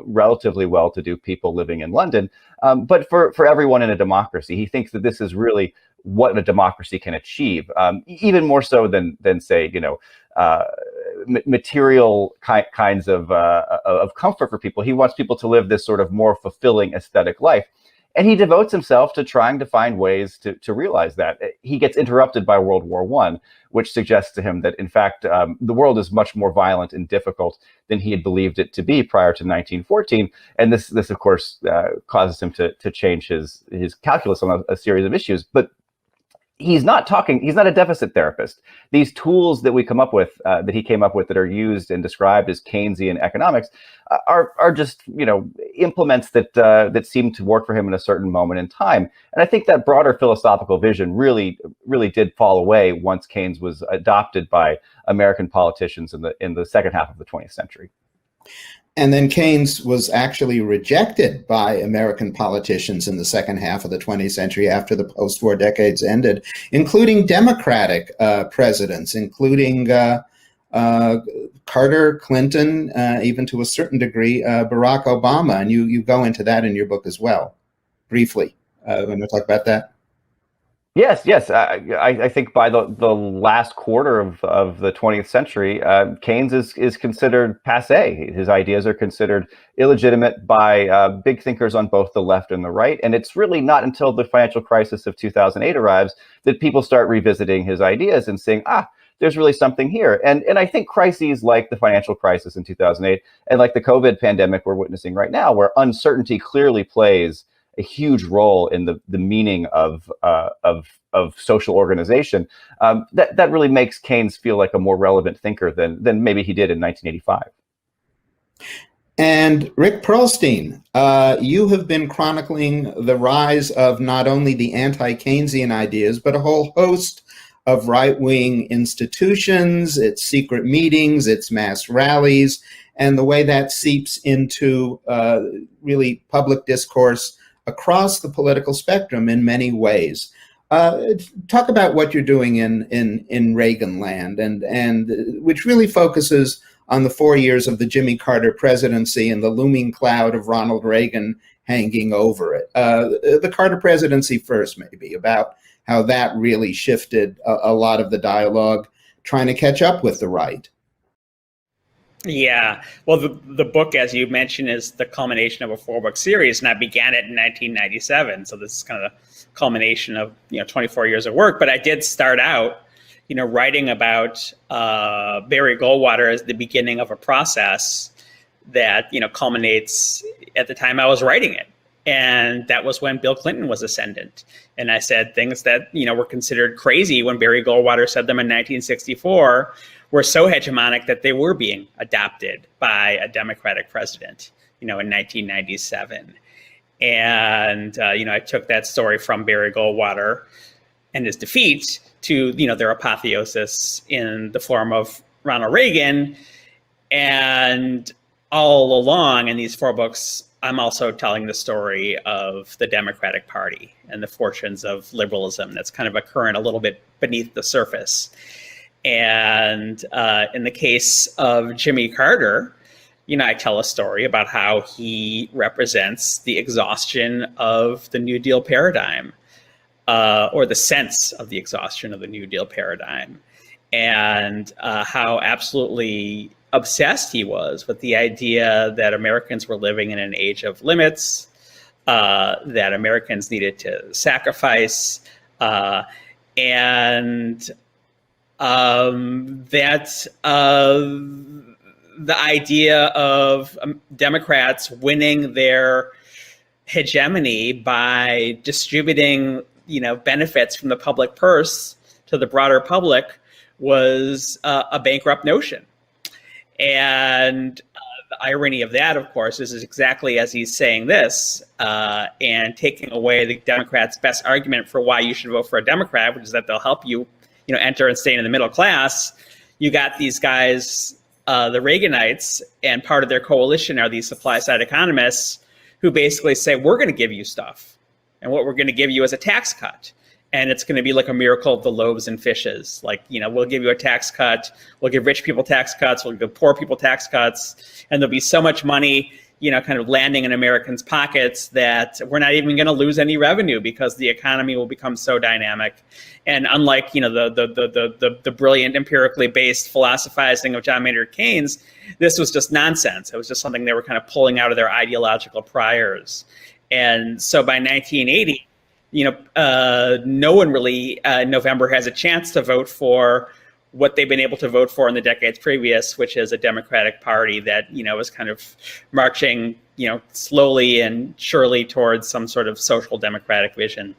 relatively well-to-do people living in London, but for everyone in a democracy. He thinks that this is really what a democracy can achieve, even more so than say, material kinds of comfort for people. He wants people to live this sort of more fulfilling aesthetic life. And he devotes himself to trying to find ways to realize that. He gets interrupted by World War I, which suggests to him that, in fact, the world is much more violent and difficult than he had believed it to be prior to 1914. And this of course, causes him to change his calculus on a series of issues. But he's not a deficit therapist. These tools that we come up with, that he came up with, that are used and described as Keynesian economics, are just implements that seem to work for him in a certain moment in time. And I think that broader philosophical vision really did fall away once Keynes was adopted by American politicians in the second half of the 20th century. And then Keynes was actually rejected by American politicians in the second half of the 20th century after the post-war decades ended, including Democratic presidents, including Carter, Clinton, even to a certain degree, Barack Obama. And you go into that in your book as well, briefly. Want to talk about that? Yes. I think by the last quarter of the 20th century, Keynes is considered passé. His ideas are considered illegitimate by big thinkers on both the left and the right. And it's really not until the financial crisis of 2008 arrives that people start revisiting his ideas and saying, there's really something here. And I think crises like the financial crisis in 2008 and like the COVID pandemic we're witnessing right now, where uncertainty clearly plays a huge role in the meaning of social organization, that really makes Keynes feel like a more relevant thinker than maybe he did in 1985. And Rick Perlstein, you have been chronicling the rise of not only the anti-Keynesian ideas, but a whole host of right-wing institutions, its secret meetings, its mass rallies, and the way that seeps into really public discourse across the political spectrum in many ways. Talk about what you're doing in Reagan land, and which really focuses on the 4 years of the Jimmy Carter presidency and the looming cloud of Ronald Reagan hanging over it. The Carter presidency first, maybe, about how that really shifted a lot of the dialogue, trying to catch up with the right. Yeah, well, the book, as you mentioned, is the culmination of a 4-book series, and I began it in 1997. So this is kind of the culmination of 24 years of work. But I did start out, writing about Barry Goldwater as the beginning of a process that, culminates at the time I was writing it. And that was when Bill Clinton was ascendant. And I said things that, were considered crazy when Barry Goldwater said them in 1964 were so hegemonic that they were being adopted by a Democratic president, in 1997. And, I took that story from Barry Goldwater and his defeat to, their apotheosis in the form of Ronald Reagan. And all along in these 4 books, I'm also telling the story of the Democratic Party and the fortunes of liberalism that's kind of occurring a little bit beneath the surface. And in the case of Jimmy Carter, I tell a story about how he represents the exhaustion of the New Deal paradigm, or the sense of the exhaustion of the New Deal paradigm, and how absolutely obsessed he was with the idea that Americans were living in an age of limits, that Americans needed to sacrifice, and that the idea of Democrats winning their hegemony by distributing, benefits from the public purse to the broader public was a bankrupt notion. And the irony of that, of course, is exactly as he's saying this, and taking away the Democrats' best argument for why you should vote for a Democrat, which is that they'll help you, enter and stay in the middle class. You got these guys, the Reaganites, and part of their coalition are these supply side economists who basically say, we're going to give you stuff. And what we're going to give you is a tax cut. And it's going to be like a miracle of the loaves and fishes. Like, we'll give you a tax cut. We'll give rich people tax cuts. We'll give poor people tax cuts. And there'll be so much money, kind of landing in Americans' pockets that we're not even going to lose any revenue because the economy will become so dynamic. And unlike, the brilliant empirically based philosophizing of John Maynard Keynes, this was just nonsense. It was just something they were kind of pulling out of their ideological priors. And so by 1980, no one really in November has a chance to vote for what they've been able to vote for in the decades previous, which is a Democratic Party that, is kind of marching, slowly and surely towards some sort of social democratic vision.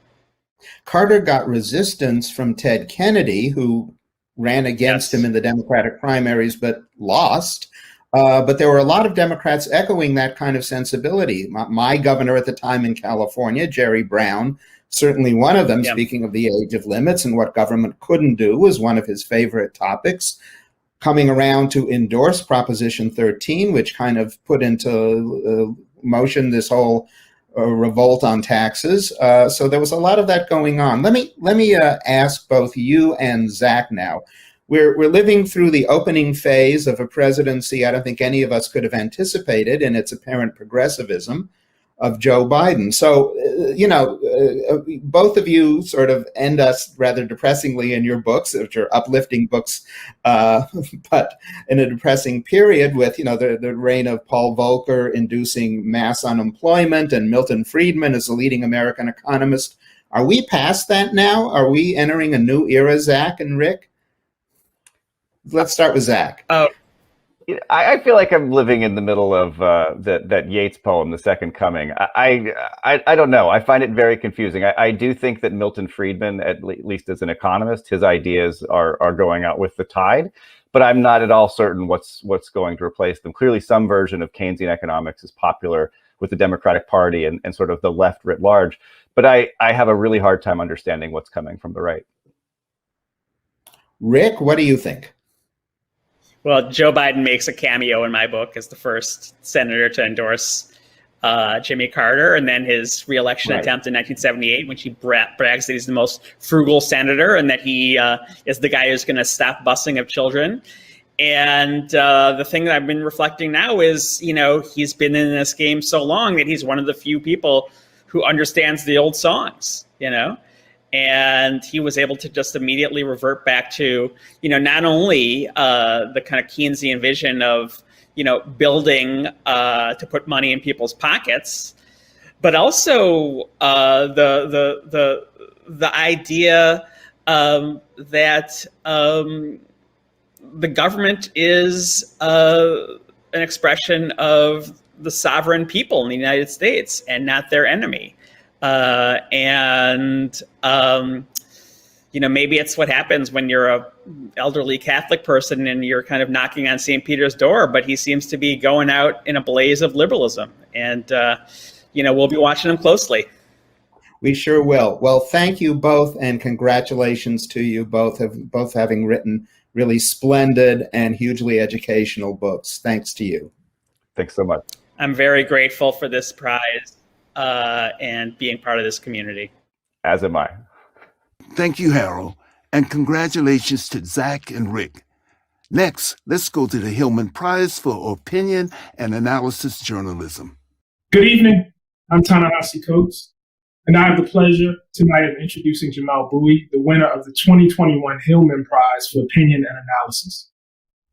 Carter got resistance from Ted Kennedy, who ran against him in the Democratic primaries but lost. But there were a lot of Democrats echoing that kind of sensibility. My governor at the time in California, Jerry Brown, certainly one of them, speaking of the age of limits and what government couldn't do, was one of his favorite topics. Coming around to endorse Proposition 13, which kind of put into motion this whole revolt on taxes. So there was a lot of that going on. Let me ask both you and Zach now. We're living through the opening phase of a presidency I don't think any of us could have anticipated in its apparent progressivism of Joe Biden. So, both of you sort of end us rather depressingly in your books, which are uplifting books, but in a depressing period with, the reign of Paul Volcker inducing mass unemployment and Milton Friedman as the leading American economist. Are we past that now? Are we entering a new era, Zach and Rick? Let's start with Zach. I feel like I'm living in the middle of that Yeats poem, The Second Coming. I don't know. I find it very confusing. I do think that Milton Friedman, at least as an economist, his ideas are going out with the tide, but I'm not at all certain what's going to replace them. Clearly, some version of Keynesian economics is popular with the Democratic Party and sort of the left writ large, but I have a really hard time understanding what's coming from the right. Rick, what do you think? Well, Joe Biden makes a cameo in my book as the first senator to endorse Jimmy Carter, and then his reelection attempt in 1978 when she brags that he's the most frugal senator and that he is the guy who's going to stop busing of children. And the thing that I've been reflecting now is, he's been in this game so long that he's one of the few people who understands the old songs, And he was able to just immediately revert back to, not only the kind of Keynesian vision of, building to put money in people's pockets, but also the idea that the government is an expression of the sovereign people in the United States and not their enemy. Maybe it's what happens when you're a elderly Catholic person and you're kind of knocking on St. Peter's door, but he seems to be going out in a blaze of liberalism. And, we'll be watching him closely. We sure will. Well, thank you both, and congratulations to you both, having written really splendid and hugely educational books. Thanks to you. Thanks so much. I'm very grateful for this prize and being part of this community. As am I. Thank you, Harold, and congratulations to Zach and Rick. Next, let's go to the Hillman Prize for Opinion and Analysis Journalism. Good evening. I'm Ta-Nehisi Coates, and I have the pleasure tonight of introducing Jamelle Bouie, the winner of the 2021 Hillman Prize for Opinion and Analysis.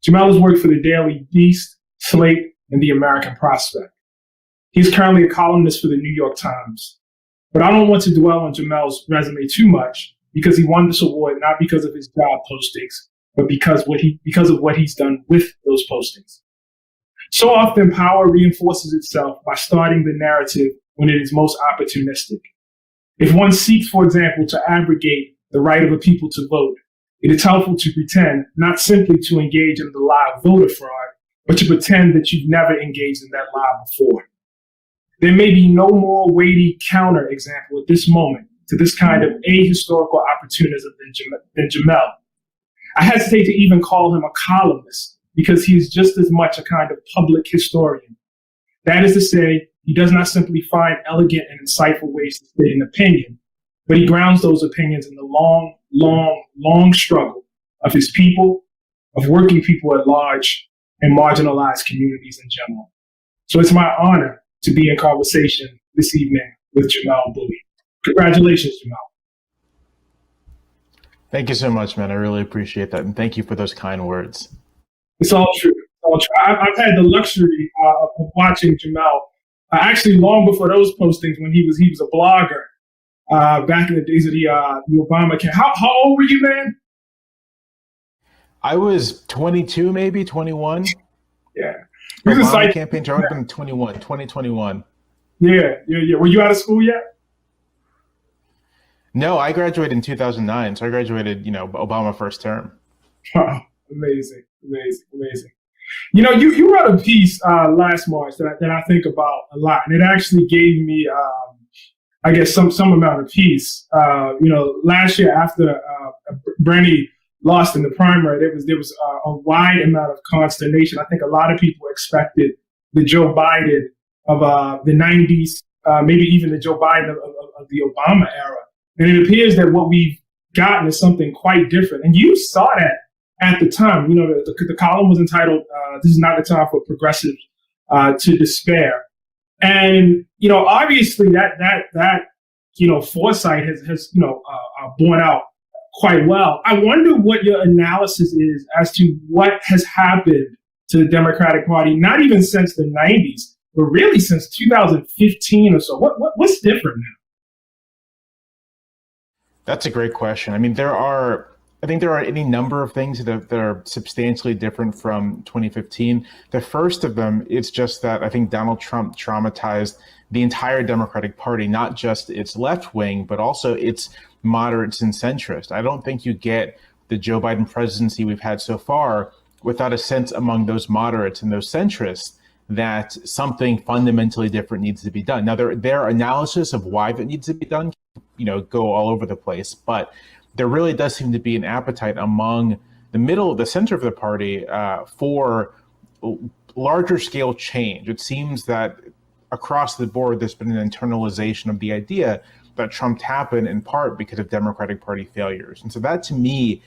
Jamelle has worked for the Daily Beast, Slate, and the American Prospect. He's currently a columnist for the New York Times. But I don't want to dwell on Jamelle's resume too much, because he won this award not because of his job postings, but because of what he's done with those postings. So often, power reinforces itself by starting the narrative when it is most opportunistic. If one seeks, for example, to abrogate the right of a people to vote, it is helpful to pretend not simply to engage in the lie of voter fraud, but to pretend that you've never engaged in that lie before. There may be no more weighty counterexample at this moment to this kind of ahistorical opportunism than Jamelle. I hesitate to even call him a columnist, because he is just as much a kind of public historian. That is to say, he does not simply find elegant and insightful ways to state an opinion, but he grounds those opinions in the long, long, long struggle of his people, of working people at large, and marginalized communities in general. So it's my honor to be in conversation this evening with Jamelle Bouie. Congratulations, Jamelle. Thank you so much, man. I really appreciate that. And thank you for those kind words. It's all true. It's all true. I've had the luxury of watching Jamelle actually long before those postings, when he was a blogger back in the days of the Obama campaign. How old were you, man? I was 22, maybe 21. Yeah. Obama campaign, I would have been 2021. Yeah. Were you out of school yet? No, I graduated in 2009. So I graduated, Obama first term. Wow. Amazing. You wrote a piece last March that I think about a lot, and it actually gave me, I guess, some amount of peace. Last year after Bernie lost in the primary, there was a wide amount of consternation. I think a lot of people expected the Joe Biden of the 90s, maybe even the Joe Biden of the Obama era. And it appears that what we've gotten is something quite different. And you saw that at the time. The column was entitled, "This is not the time for progressives to despair." And, obviously that foresight has borne out quite well. I wonder what your analysis is as to what has happened to the Democratic Party, not even since the 90s, but really since 2015 or so. What's different now? That's a great question. I mean, I think there are any number of things that are substantially different from 2015. The first of them is just that I think Donald Trump traumatized the entire Democratic Party, not just its left wing, but also its moderates and centrists. I don't think you get the Joe Biden presidency we've had so far without a sense among those moderates and those centrists that something fundamentally different needs to be done. Now, their analysis of why that needs to be done, go all over the place, but there really does seem to be an appetite among the center of the party for larger scale change. It seems that across the board, there's been an internalization of the idea that Trump happened in part because of Democratic Party failures. And so that to me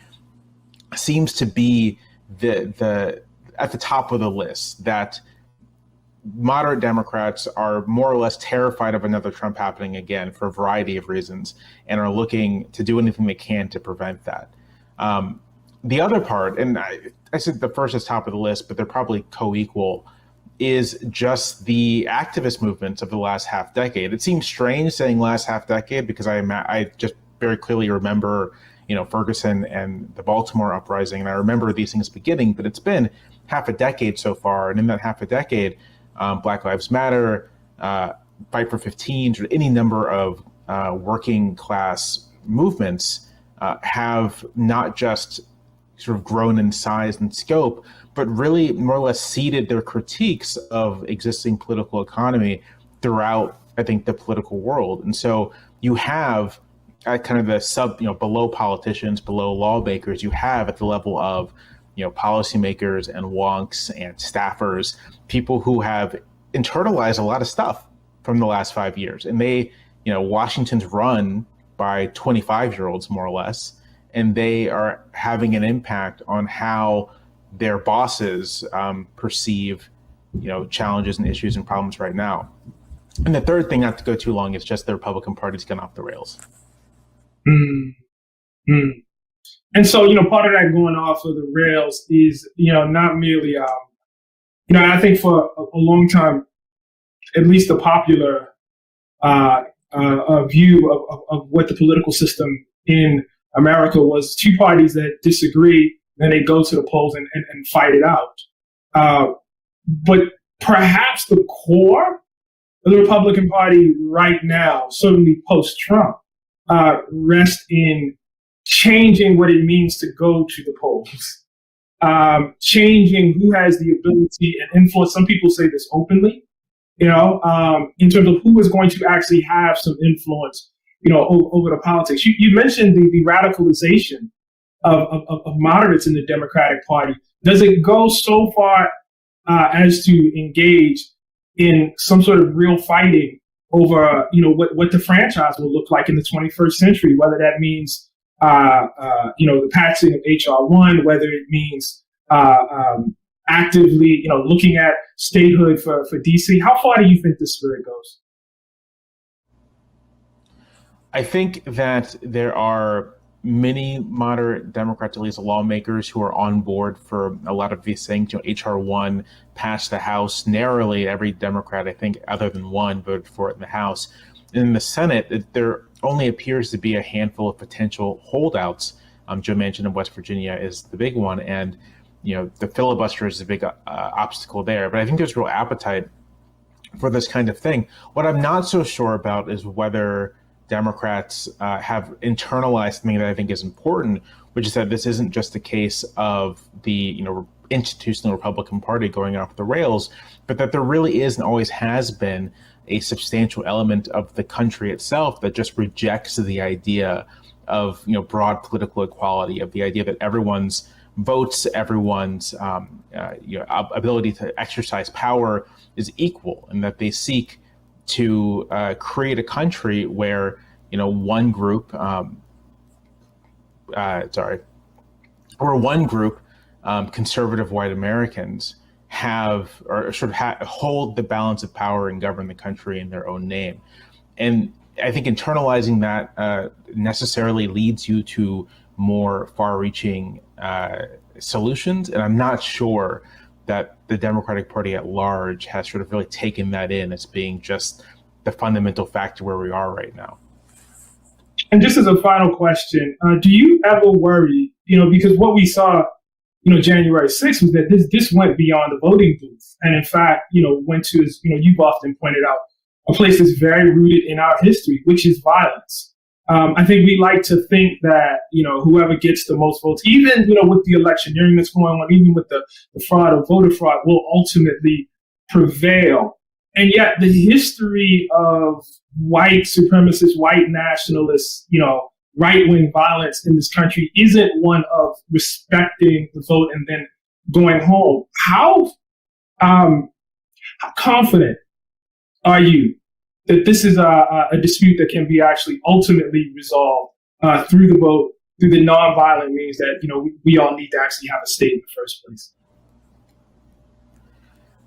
seems to be the at the top of the list, that moderate Democrats are more or less terrified of another Trump happening again for a variety of reasons and are looking to do anything they can to prevent that. The other part, and I said the first is top of the list, but they're probably co-equal, is just the activist movements of the last half decade. It seems strange saying last half decade because I just very clearly remember, Ferguson and the Baltimore uprising. And I remember these things beginning, but it's been half a decade so far. And in that half a decade, Black Lives Matter, Fight for 15, or any number of working class movements have not just sort of grown in size and scope, but really more or less seeded their critiques of existing political economy throughout, I think, the political world. And so you have at kind of the below politicians, below lawmakers, you have at the level of, policymakers and wonks and staffers, people who have internalized a lot of stuff from the last 5 years. And they, Washington's run by 25-year-olds more or less, and they are having an impact on how their bosses perceive, challenges and issues and problems right now. And the third thing, not to go too long, is just the Republican Party's gone off the rails. Mm-hmm. And so, part of that going off of the rails is, not merely, I think for a long time, at least the popular view of what the political system in America was, two parties that disagree, then they go to the polls and fight it out. But perhaps the core of the Republican Party right now, certainly post-Trump, rests in changing what it means to go to the polls, changing who has the ability and influence. Some people say this openly, in terms of who is going to actually have some influence, over the politics. You mentioned the radicalization of moderates in the Democratic Party. Does it go so far as to engage in some sort of real fighting over, what the franchise will look like in the 21st century, whether that means, the passing of H.R. 1, whether it means actively, looking at statehood for D.C.? How far do you think this spirit goes? I think that there are many moderate Democrats, at least lawmakers, who are on board for a lot of these things. H.R. 1 passed the House narrowly. Every Democrat, I think, other than one, voted for it in the House. In the Senate, there only appears to be a handful of potential holdouts. Joe Manchin of West Virginia is the big one, and the filibuster is a big obstacle there. But I think there's real appetite for this kind of thing. What I'm not so sure about is whether Democrats have internalized something that I think is important, which is that this isn't just a case of the institutional Republican Party going off the rails, but that there really is and always has been a substantial element of the country itself that just rejects the idea of broad political equality, of the idea that everyone's votes, everyone's ability to exercise power is equal, and that they seek to create a country where one group, conservative white Americans hold the balance of power and govern the country in their own name. And I think internalizing that necessarily leads you to more far-reaching solutions. And I'm not sure that the Democratic Party at large has sort of really taken that in as being just the fundamental factor where we are right now. And just as a final question, do you ever worry, because what we saw, January 6th was that this went beyond the voting booth. And in fact, went to, as you've often pointed out, a place that's very rooted in our history, which is violence. I think we like to think that, whoever gets the most votes, even, with the electioneering that's going on, even with the fraud or voter fraud, will ultimately prevail. And yet the history of white supremacists, white nationalists, right-wing violence in this country isn't one of respecting the vote and then going home. How confident are you that this is a dispute that can be actually ultimately resolved through the vote, through the nonviolent means that, we all need to actually have a state in the first place?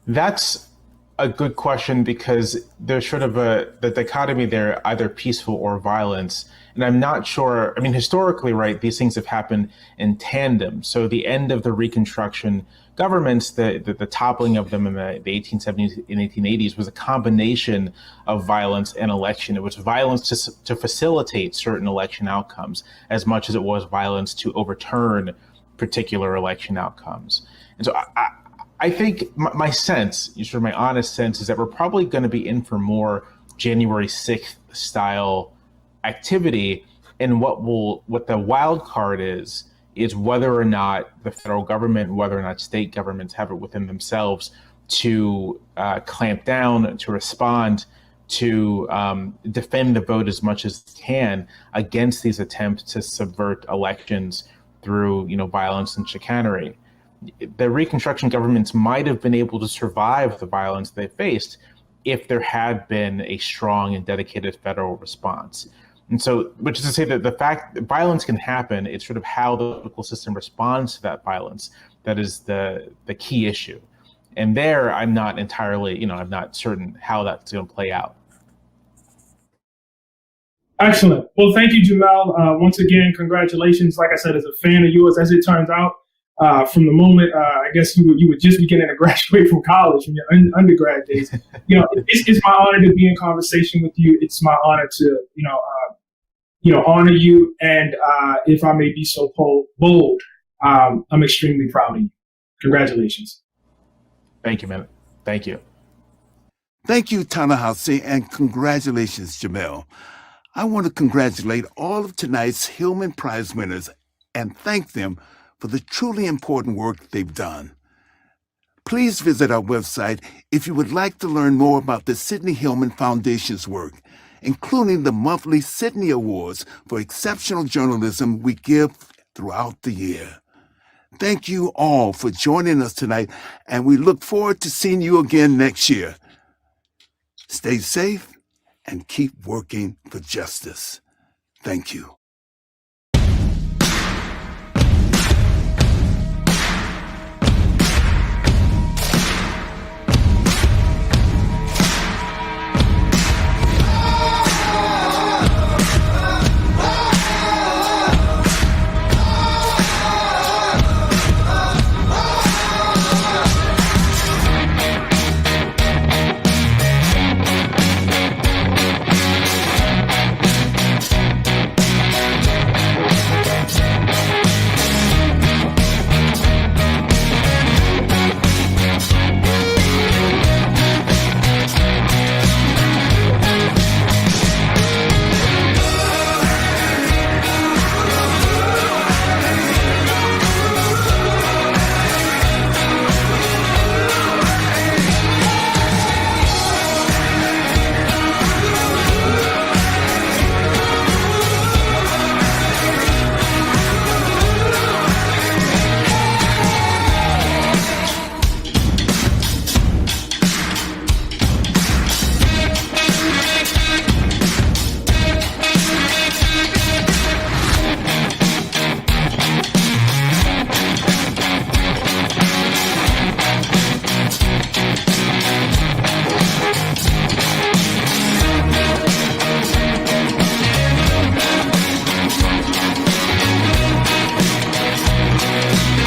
That's a good question, because there's sort of the dichotomy there, either peaceful or violence. And I'm not sure, historically, right, these things have happened in tandem. So the end of the Reconstruction governments, the toppling of them in the 1870s and 1880s was a combination of violence and election. It was violence to facilitate certain election outcomes as much as it was violence to overturn particular election outcomes. And so I think my sense, sort of my honest sense, is that we're probably going to be in for more January 6th style activity. And what the wild card is whether or not the federal government, whether or not state governments have it within themselves to clamp down, to respond, to defend the vote as much as they can against these attempts to subvert elections through, violence and chicanery. The Reconstruction governments might have been able to survive the violence they faced if there had been a strong and dedicated federal response. And so, which is to say that the fact that violence can happen, it's sort of how the political system responds to that violence that is the key issue. And there, I'm not entirely, I'm not certain how that's going to play out. Excellent. Well, thank you, Jamel. Once again, congratulations. Like I said, as a fan of yours, as it turns out, from the moment, I guess you were just beginning to graduate from college, from your undergrad days. It's my honor to be in conversation with you. It's my honor to, honor you. And if I may be so bold, I'm extremely proud of you. Congratulations. Thank you, man. Thank you. Thank you, Ta-Nehisi, and congratulations, Jamel. I want to congratulate all of tonight's Hillman Prize winners and thank them for the truly important work they've done. Please visit our website if you would like to learn more about the Sidney Hillman Foundation's work, including the monthly Sidney Awards for exceptional journalism we give throughout the year. Thank you all for joining us tonight, and we look forward to seeing you again next year. Stay safe and keep working for justice. Thank you.